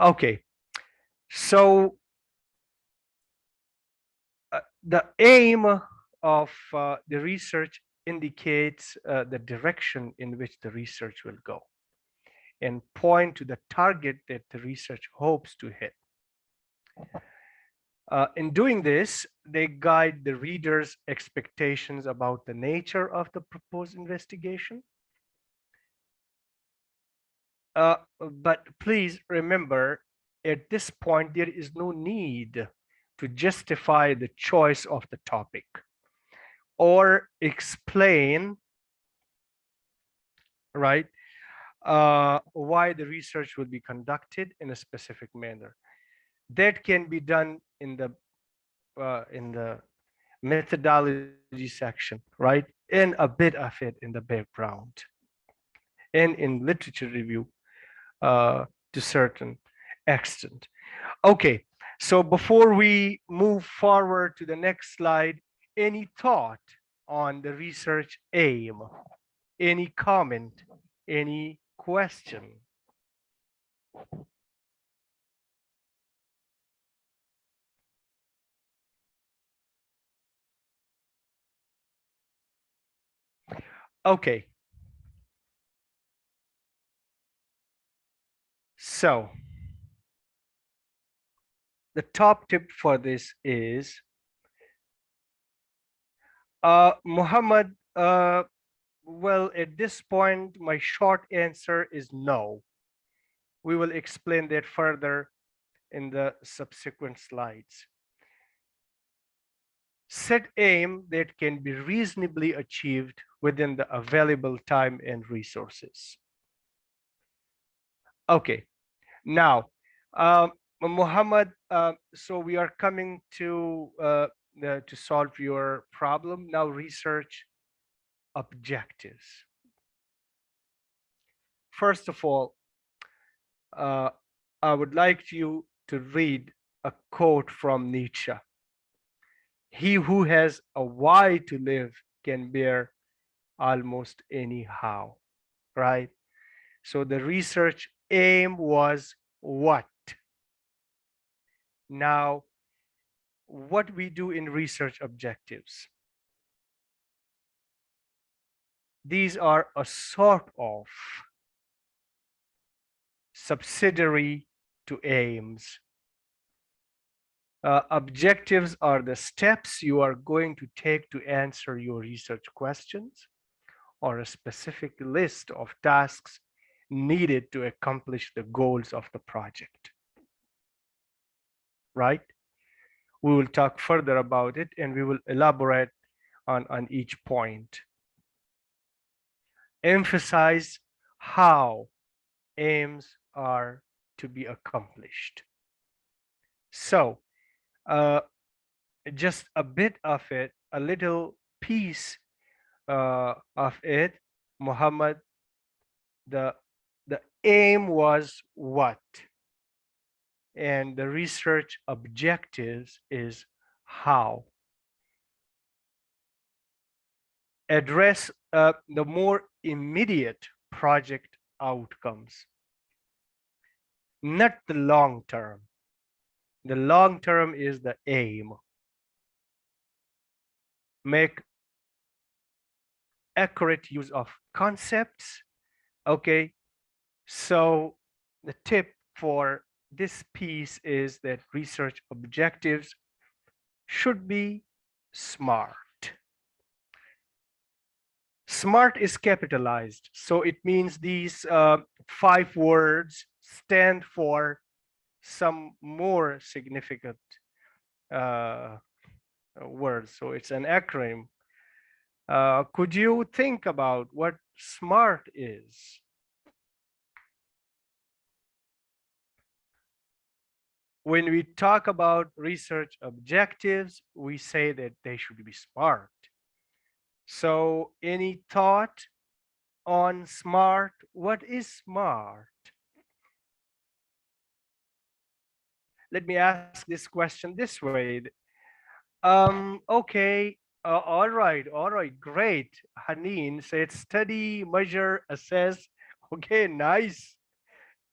Okay, so the aim of the research indicates the direction in which the research will go and point to the target that the research hopes to hit. In doing this, they guide the reader's expectations about the nature of the proposed investigation. But please remember, at this point, there is no need to justify the choice of the topic or explain, right, why the research will be conducted in a specific manner. That can be done in the methodology section, right? And a bit of it in the background and in literature review to certain extent. Okay, so before we move forward to the next slide, any thought on the research aim? Any comment? Any question? Okay. So the top tip for this is Muhammad, well, at this point, my short answer is no. We will explain that further in the subsequent slides. Set aim that can be reasonably achieved within the available time and resources. Okay, now, Muhammad, so we are coming to solve your problem. Now, research objectives. First of all, uh, I would like you to read a quote from Nietzsche. He who has a why to live can bear almost anyhow, right? So the research aim was what? Now, what we do in research objectives. These are a sort of subsidiary to aims. Objectives are the steps you are going to take to answer your research questions or a specific list of tasks needed to accomplish the goals of the project, right? We will talk further about it and we will elaborate on each point. Emphasize how aims are to be accomplished. So, uh, just a bit of it, a little piece of it, Muhammad, the the aim was what? And the research objectives is how. Address the more immediate project outcomes, not the long term. The long term is the aim. Make accurate use of concepts. Okay, so the tip for this piece is that research objectives should be smart. Smart is capitalized, so it means these 5 words stand for some more significant uh, words. So it's an acronym. Could you think about what SMART is? When we talk about research objectives, we say that they should be smart. So any thought on SMART? What is SMART? Let me ask this question this way. Okay, all right, great. Haneen said study, measure, assess. Okay, nice.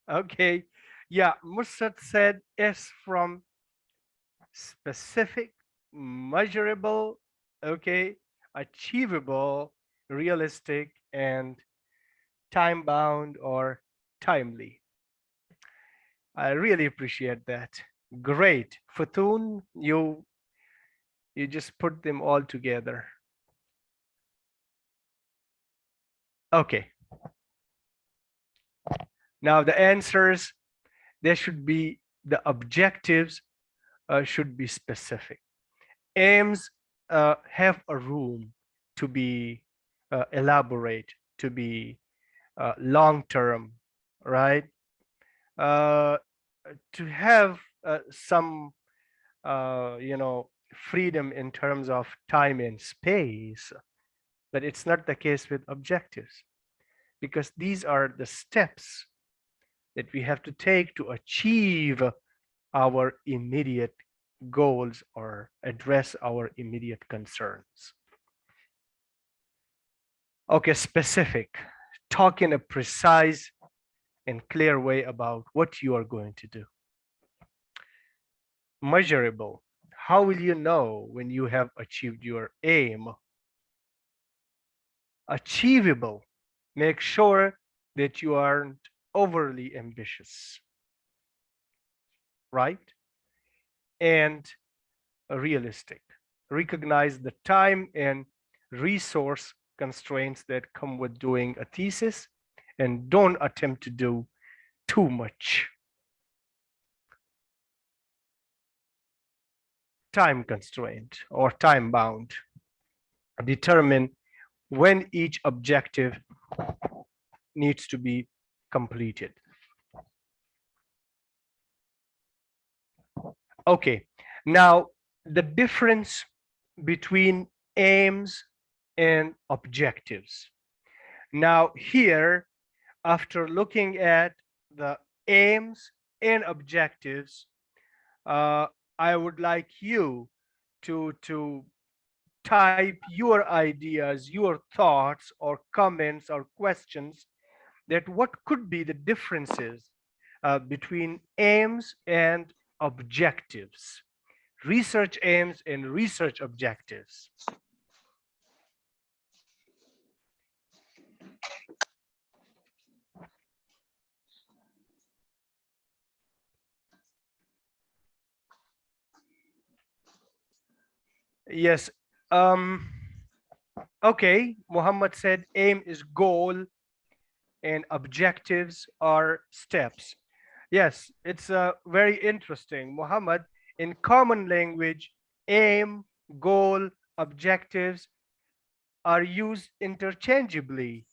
Okay, yeah, Musad said S from specific, measurable, okay, achievable, realistic, and time bound or timely. I really appreciate that. Great. Fatun, you just put them all together. Okay. Now the answers, there should be the objectives should be specific. Aims have a room to be elaborate, to be long term, right? Uh, to have some, freedom in terms of time and space, but it's not the case with objectives because these are the steps that we have to take to achieve our immediate goals or address our immediate concerns. Okay, specific. Talk in a precise and clear way about what you are going to do. Measurable. How will you know when you have achieved your aim? Achievable. Make sure that you aren't overly ambitious, right? And realistic. Recognize the time and resource constraints that come with doing a thesis, and don't attempt to do too much. Time constraint or time bound. Determine when each objective needs to be completed. Okay, now the difference between aims and objectives. Now here, after looking at the aims and objectives, uh, I would like you to type your ideas, your thoughts, or comments, or questions that what could be the differences between aims and objectives, research aims and research objectives. Yes. Okay, Muhammad said aim is goal and objectives are steps. Yes, it's very interesting. Muhammad, in common language, aim, goal, objectives are used interchangeably,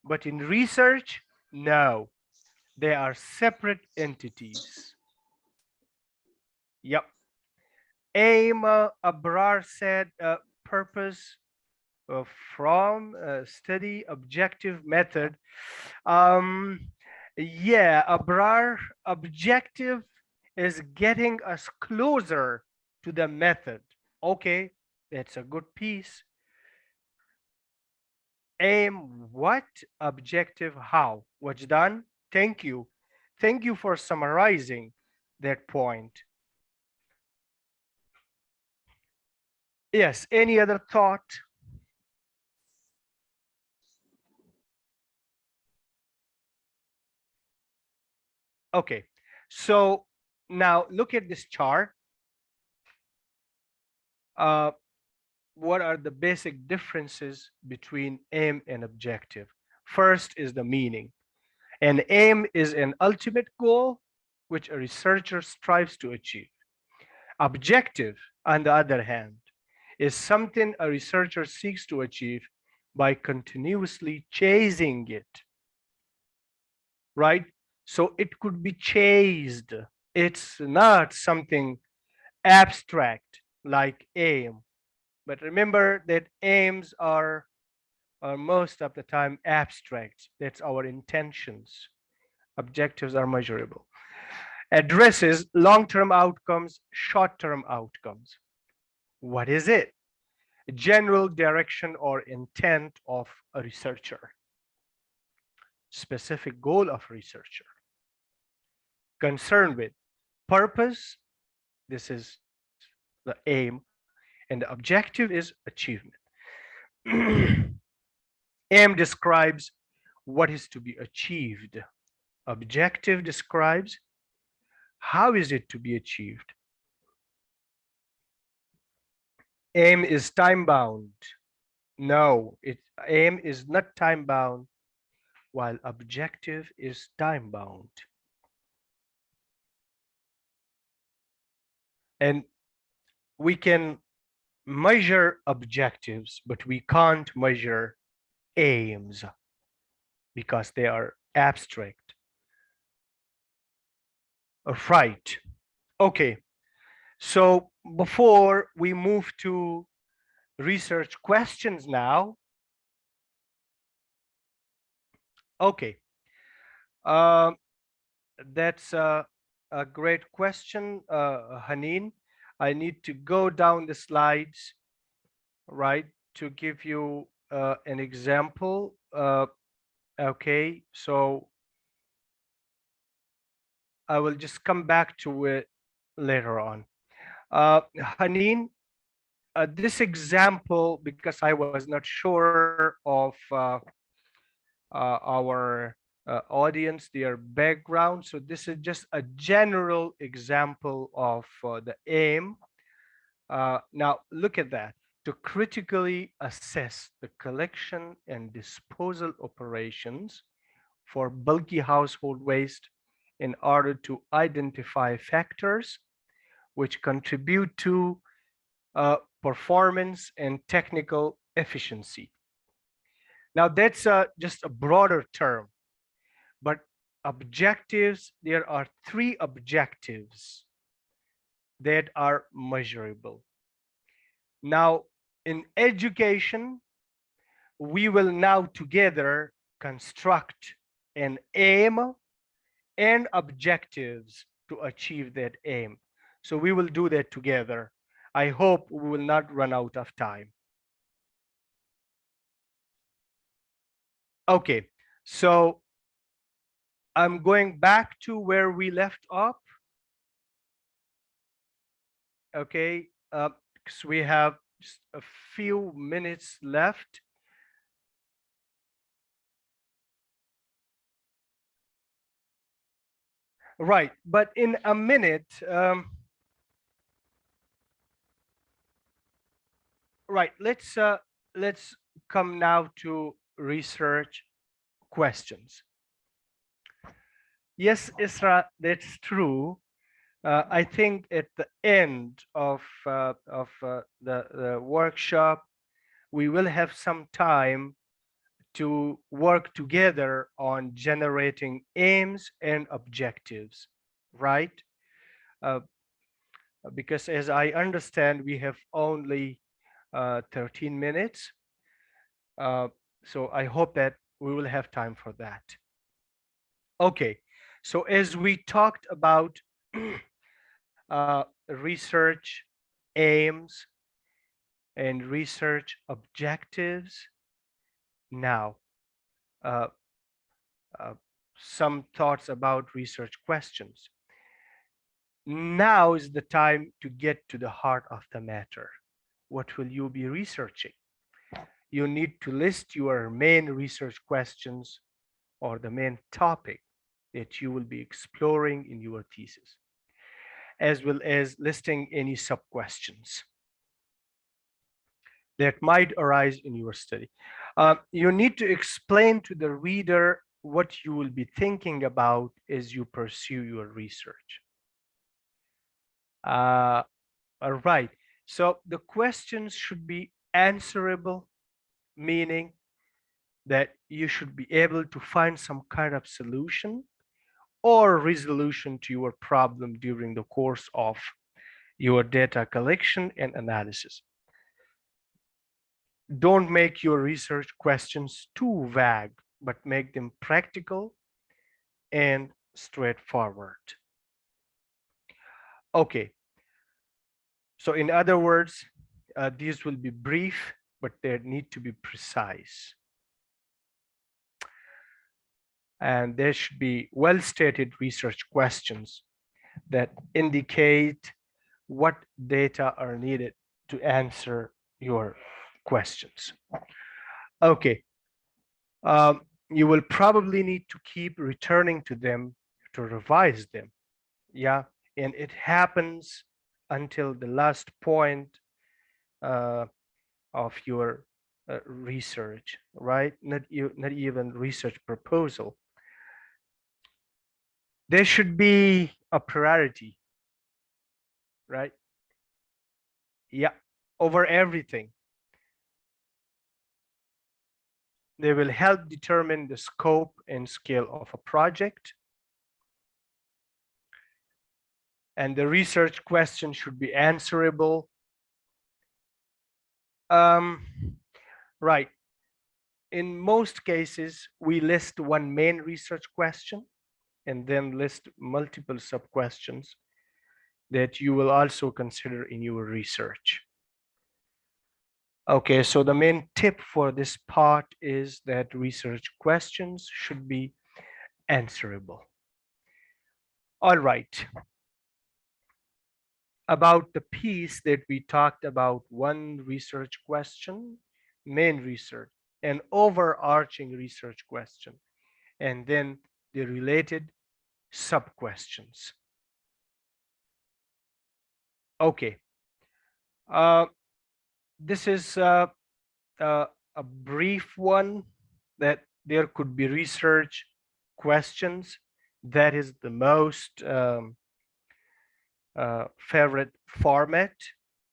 but in research, no, they are separate entities. Yep. Aim, Abrar said, purpose uh, from study, objective, method. Um, yeah, Abrar, objective is getting us closer to the method. Okay, that's a good piece. Aim, what? Objective, how? What's done? Thank you. Thank you for summarizing that point. Yes, any other thought? Okay, so now look at this chart. Uh, what are the basic differences between aim and objective? First is the meaning. An aim is an ultimate goal which a researcher strives to achieve. Objective, on the other hand, is something a researcher seeks to achieve by continuously chasing it, right? So it could be chased. It's not something abstract like aim. But remember that aims are most of the time abstract. That's our intentions. Objectives are measurable. Addresses long-term outcomes, short-term outcomes. What is it? General direction or intent of a researcher. Specific goal of researcher. Concerned with purpose, this is the aim, and the objective is achievement. Aim describes what is to be achieved. Objective describes how is it to be achieved. Aim is time bound. No, aim is not time bound, while objective is time bound. And we can measure objectives, but we can't measure aims because they are abstract. Right. Okay. So before we move to research questions now, okay. Um, that's a great question, Haneen. I need to go down the slides, right, to give you an example. Okay, so I will just come back to it later on. Haneen, this example, because I was not sure of our audience, their background. So this is just a general example of the aim. Now look at that. to critically assess the collection and disposal operations for bulky household waste in order to identify factors which contribute to performance and technical efficiency. Now, that's just a broader term, but objectives, there are three objectives that are measurable. Now, in education, we will now together construct an aim and objectives to achieve that aim. So we will do that together. I hope we will not run out of time. Okay, so I'm going back to where we left off. Okay, because we have just a few minutes left. Right, but in a minute, right, let's come now to research questions. Yes, Isra, that's true. I think at the end of the workshop, we will have some time to work together on generating aims and objectives, right? Uh, because as I understand, we have only 13 minutes. So I hope that we will have time for that. Okay, so as we talked about research aims and research objectives, now uh, uh, some thoughts about research questions. Now is the time to get to the heart of the matter. What will you be researching? You need to list your main research questions or the main topic that you will be exploring in your thesis, as well as listing any sub-questions that might arise in your study. You need to explain to the reader what you will be thinking about as you pursue your research. All right, so the questions should be answerable, meaning that you should be able to find some kind of solution or resolution to your problem during the course of your data collection and analysis. Don't make your research questions too vague, but make them practical and straightforward. Okay, so in other words, these will be brief, but they need to be precise. And there should be well-stated research questions that indicate what data are needed to answer your questions. Okay, you will probably need to keep returning to them to revise them. Yeah, and it happens until the last point of your research, right? Not even research proposal. There should be a priority, right? Yeah, over everything. They will help determine the scope and scale of a project. And the research question should be answerable. Right. In most cases, we list one main research question and then list multiple sub-questions that you will also consider in your research. Okay, so the main tip for this part is that research questions should be answerable. All right. About the piece that we talked about, one research question, main research, an overarching research question, and then the related sub-questions. Okay. This is a brief one, that there could be research questions. That is the most favorite format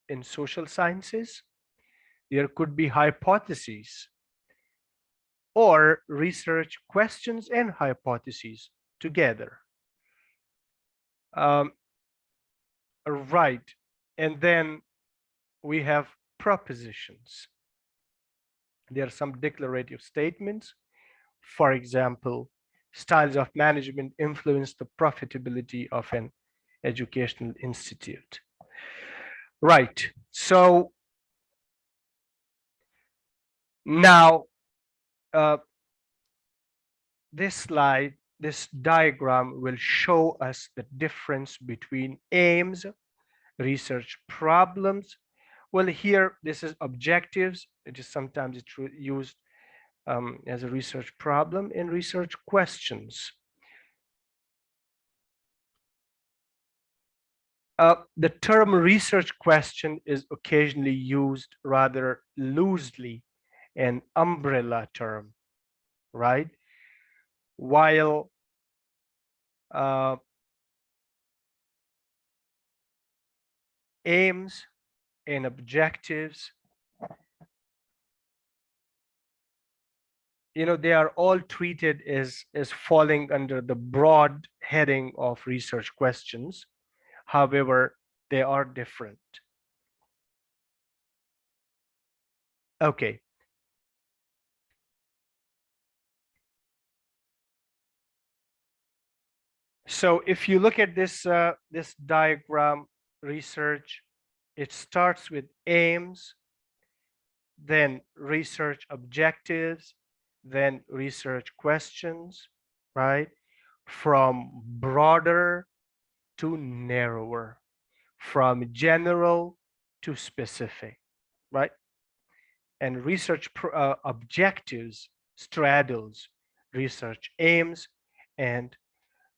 in social sciences. There could be hypotheses or research questions and hypotheses together. Um, right. And then we have propositions. There are some declarative statements. For example, styles of management influence the profitability of an educational institute. Right. So now, uh, this slide, this diagram will show us the difference between aims, research problems. Well, here, this is objectives. It is sometimes it's used as a research problem and research questions. The term research question is occasionally used rather loosely, an umbrella term, right? While aims and objectives, they are all treated as falling under the broad heading of research questions. However, they are different. Okay. So if you look at this diagram, research, it starts with aims, then research objectives, then research questions, right? From broader to narrower, from general to specific, right? And research objectives straddles research aims and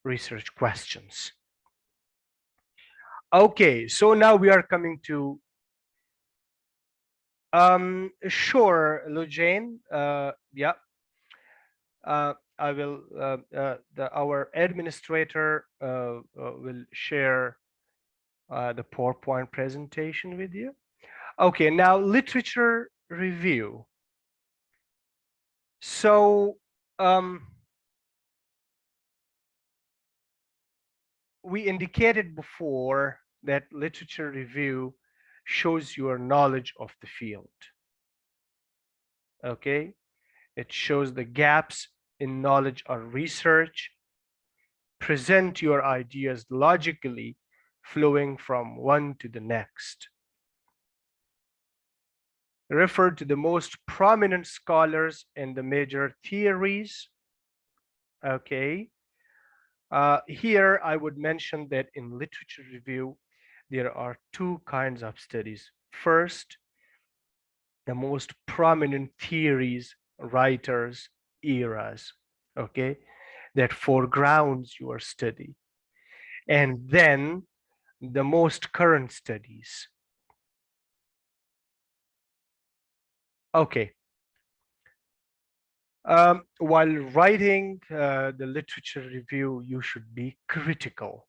research questions. Okay, so now we are coming to sure, Lujane. Yeah. I will our administrator will share the PowerPoint presentation with you. Okay, now literature review. So we indicated before that literature review shows your knowledge of the field. Okay, it shows the gaps in knowledge or research. Present your ideas logically, flowing from one to the next. Refer to the most prominent scholars and the major theories. Okay. Here, I would mention that in literature review, there are two kinds of studies. First, the most prominent theories, writers, eras, okay, that foregrounds your study. And then the most current studies. Okay. While writing the literature review, you should be critical.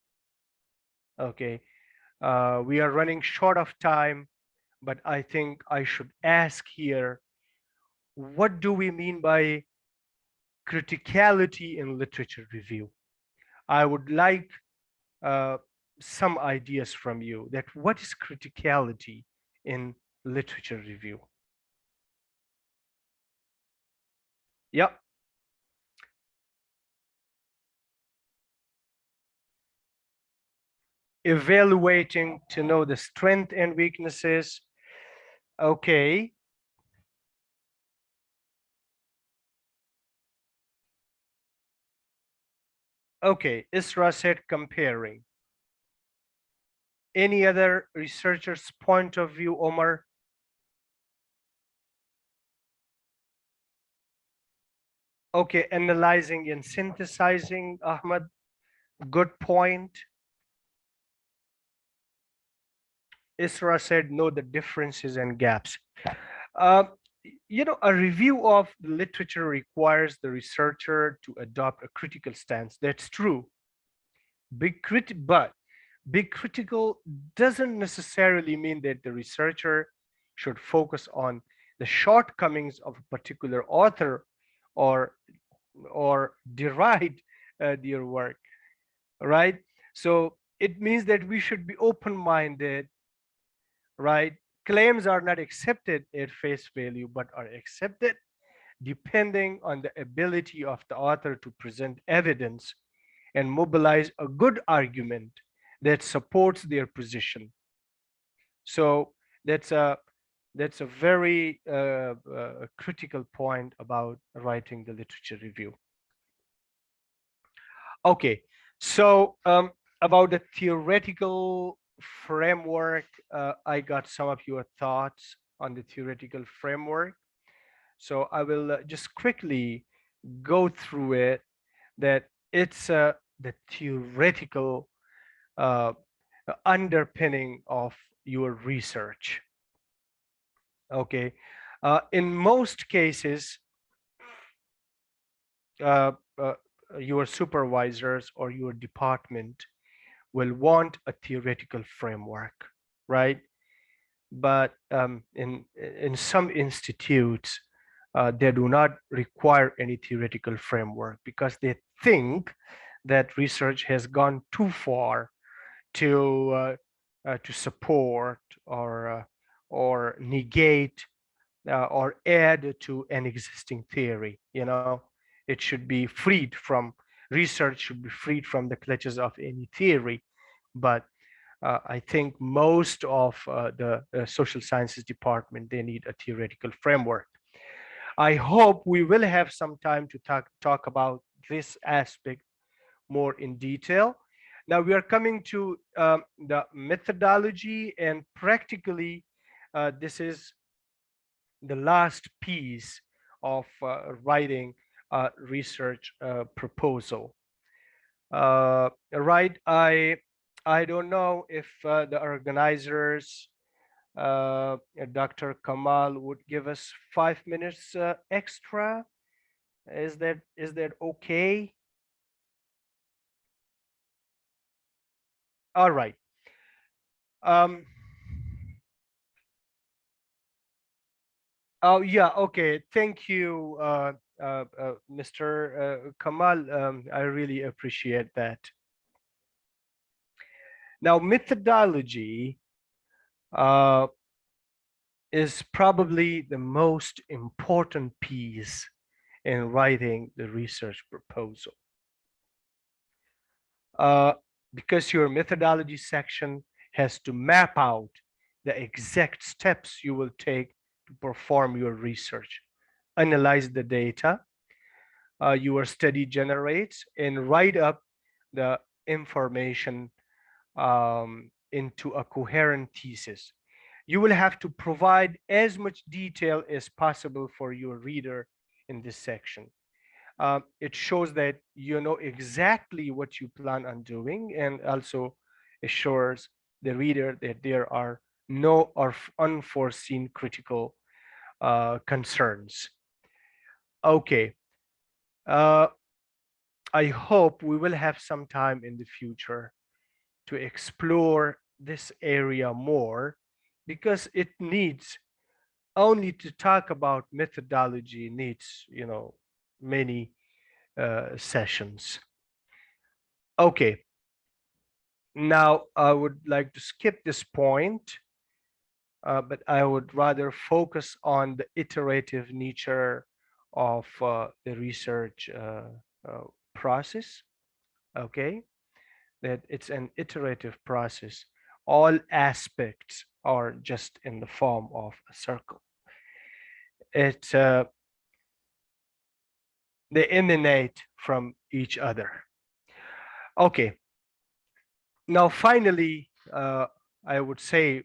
Okay. We are running short of time, but I think I should ask here, what do we mean by criticality in literature review? I would like some ideas from you, that what is criticality in literature review? Yep. Evaluating to know the strength and weaknesses. Okay. Okay, Isra said comparing. Any other researcher's point of view, Omar? Okay, analyzing and synthesizing, Ahmad. Good point. Isra said, know the differences and gaps. Uh, a review of the literature requires the researcher to adopt a critical stance. That's true. But big critical doesn't necessarily mean that the researcher should focus on the shortcomings of a particular author or deride their work, right? So it means that we should be open-minded, right? Claims are not accepted at face value, but are accepted depending on the ability of the author to present evidence and mobilize a good argument that supports their position. So that's a very critical point about writing the literature review. Okay, so about the theoretical framework, I got some of your thoughts on the theoretical framework. So I will just quickly go through it. That it's the theoretical uh, underpinning of your research. Okay, in most cases, uh, uh, your supervisors or your department will want a theoretical framework, right? But in some institutes, they do not require any theoretical framework because they think that research has gone too far to support or negate or add to an existing theory. It should be freed from research should be freed from the clutches of any theory. But I think most of the social sciences department, they need a theoretical framework. I hope we will have some time to talk about this aspect more in detail. Now we are coming to the methodology, and practically this is the last piece of writing a research proposal. Right, I don't know if the organizers, Dr. Kamal, would give us 5 minutes extra. Is that okay? All right. Um, oh yeah, okay. Thank you, Mr. Kamal. I really appreciate that. Now, methodology uh, is probably the most important piece in writing the research proposal, uh, because your methodology section has to map out the exact steps you will take to perform your research, analyze the data your study generates, and write up the information into a coherent thesis. You will have to provide as much detail as possible for your reader in this section. It shows that you know exactly what you plan on doing, and also assures the reader that there are no or unforeseen critical concerns. Okay. Uh, I hope we will have some time in the future to explore this area more, because it needs only to talk about methodology needs many sessions. Okay, now I would like to skip this point, but I would rather focus on the iterative nature of the research process. Okay, that it's an iterative process. All aspects are just in the form of a circle. It They emanate from each other. Okay. Now, finally, I would say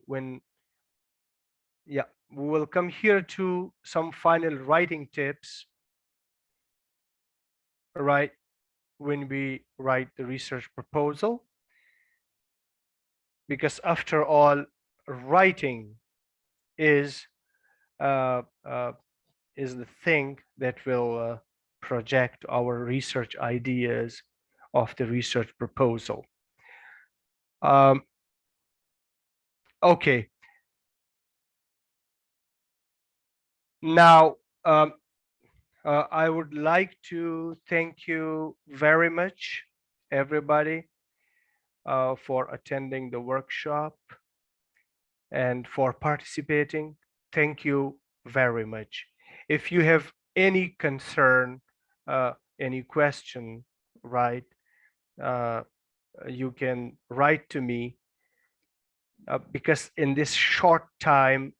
yeah, we will come here to some final writing tips, right? When we write the research proposal, because after all, writing is uh, uh, is the thing that will project our research ideas of the research proposal. Um, okay, now um, I would like to thank you very much, everybody, for attending the workshop and for participating. Thank you very much. If you have any concern, any question, right, uh, you can write to me because in this short time,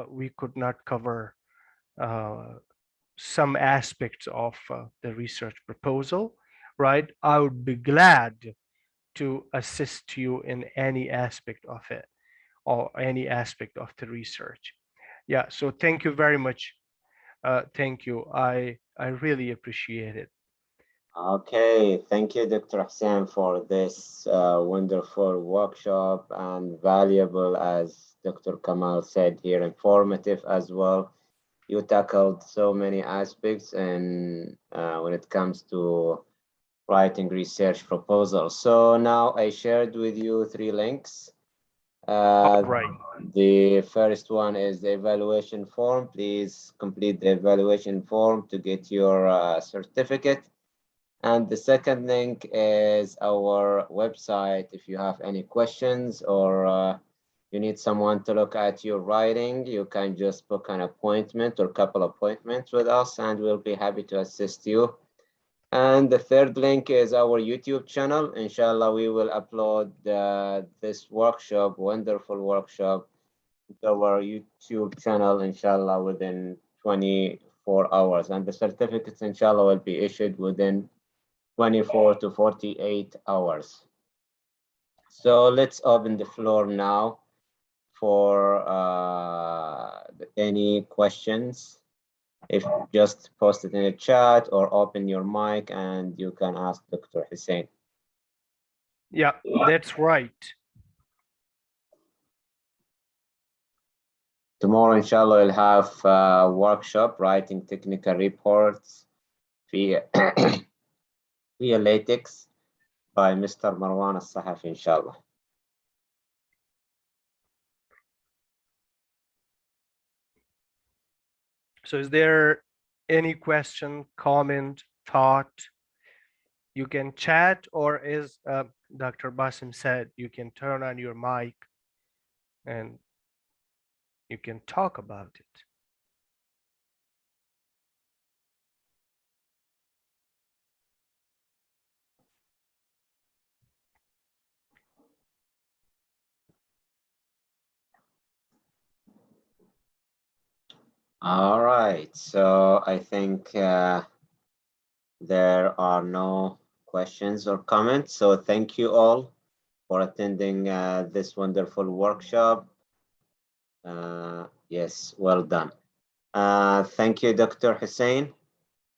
we could not cover uh, some aspects of the research proposal, right? I would be glad to assist you in any aspect of it or any aspect of the research. Yeah, so thank you very much. Thank you. I really appreciate it. Okay, thank you, Dr. Hussain, for this wonderful workshop and valuable, as Dr. Kamal said here, informative as well. You tackled so many aspects and when it comes to writing research proposals. So now I shared with you 3 links. All Uh, right. the first one is the evaluation form. Please complete the evaluation form to get your certificate. And the second link is our website. If you have any questions or you need someone to look at your writing, you can just book an appointment or couple appointments with us and we'll be happy to assist you. And the third link is our YouTube channel. Inshallah, we will upload this workshop, wonderful workshop, to our YouTube channel, inshallah, within 24 hours. And the certificates, inshallah, will be issued within 24 to 48 hours. So let's open the floor now for any questions. If just post it in the chat or open your mic and you can ask Dr. Hussain. Yeah, that's right. Tomorrow, inshallah, we'll have a workshop writing technical reports via, via latex by Mr. Marwan al-Sahafi, inshallah. So is there any question, comment, thought? You can chat, or as Dr. Basim said, you can turn on your mic and you can talk about it. All right, so I think there are no questions or comments. So thank you all for attending this wonderful workshop. Yes, well done. Thank you, Dr. Hussain.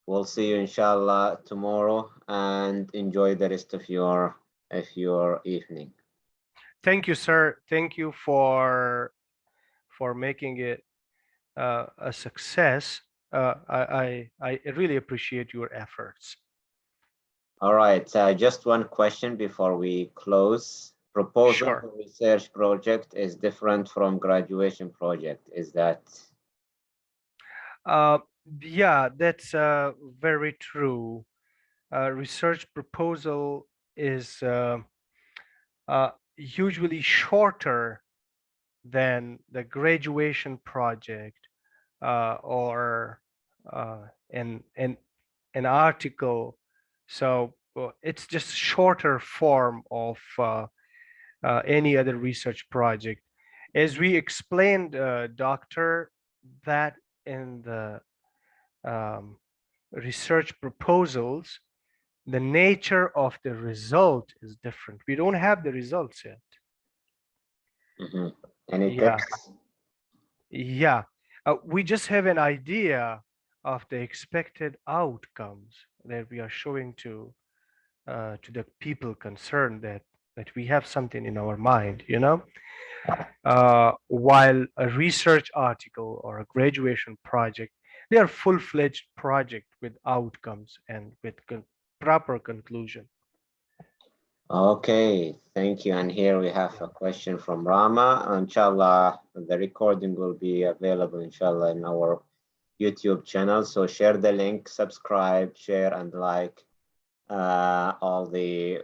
We'll see you inshallah tomorrow and enjoy the rest of your evening. Thank you, sir. Thank you for making it a success. I really appreciate your efforts. All right, just one question before we close. Proposal Sure. for research project is different from graduation project. Is that? Uh, yeah, that's very true. Research proposal is usually shorter than the graduation project or an article. So it's just shorter form of any other research project. As we explained, Doctor, that in the research proposals, the nature of the result is different. We don't have the results yet. Mm-hmm. Any Yeah, tips? yeah. We just have an idea of the expected outcomes that we are showing to the people concerned, that that we have something in our mind, while a research article or a graduation project, they are full-fledged project with outcomes and with proper conclusion. Okay, thank you. And here we have a question from Rama. Inshallah, the recording will be available, inshallah, in our YouTube channel. So share the link, subscribe, share, and like all the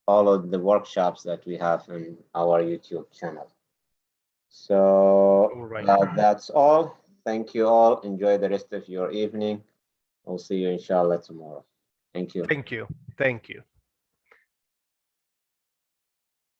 all of the workshops that we have in our YouTube channel. So All right. that's all. Thank you all. Enjoy the rest of your evening. We'll see you inshallah tomorrow. Thank you. Thank you. Thank you.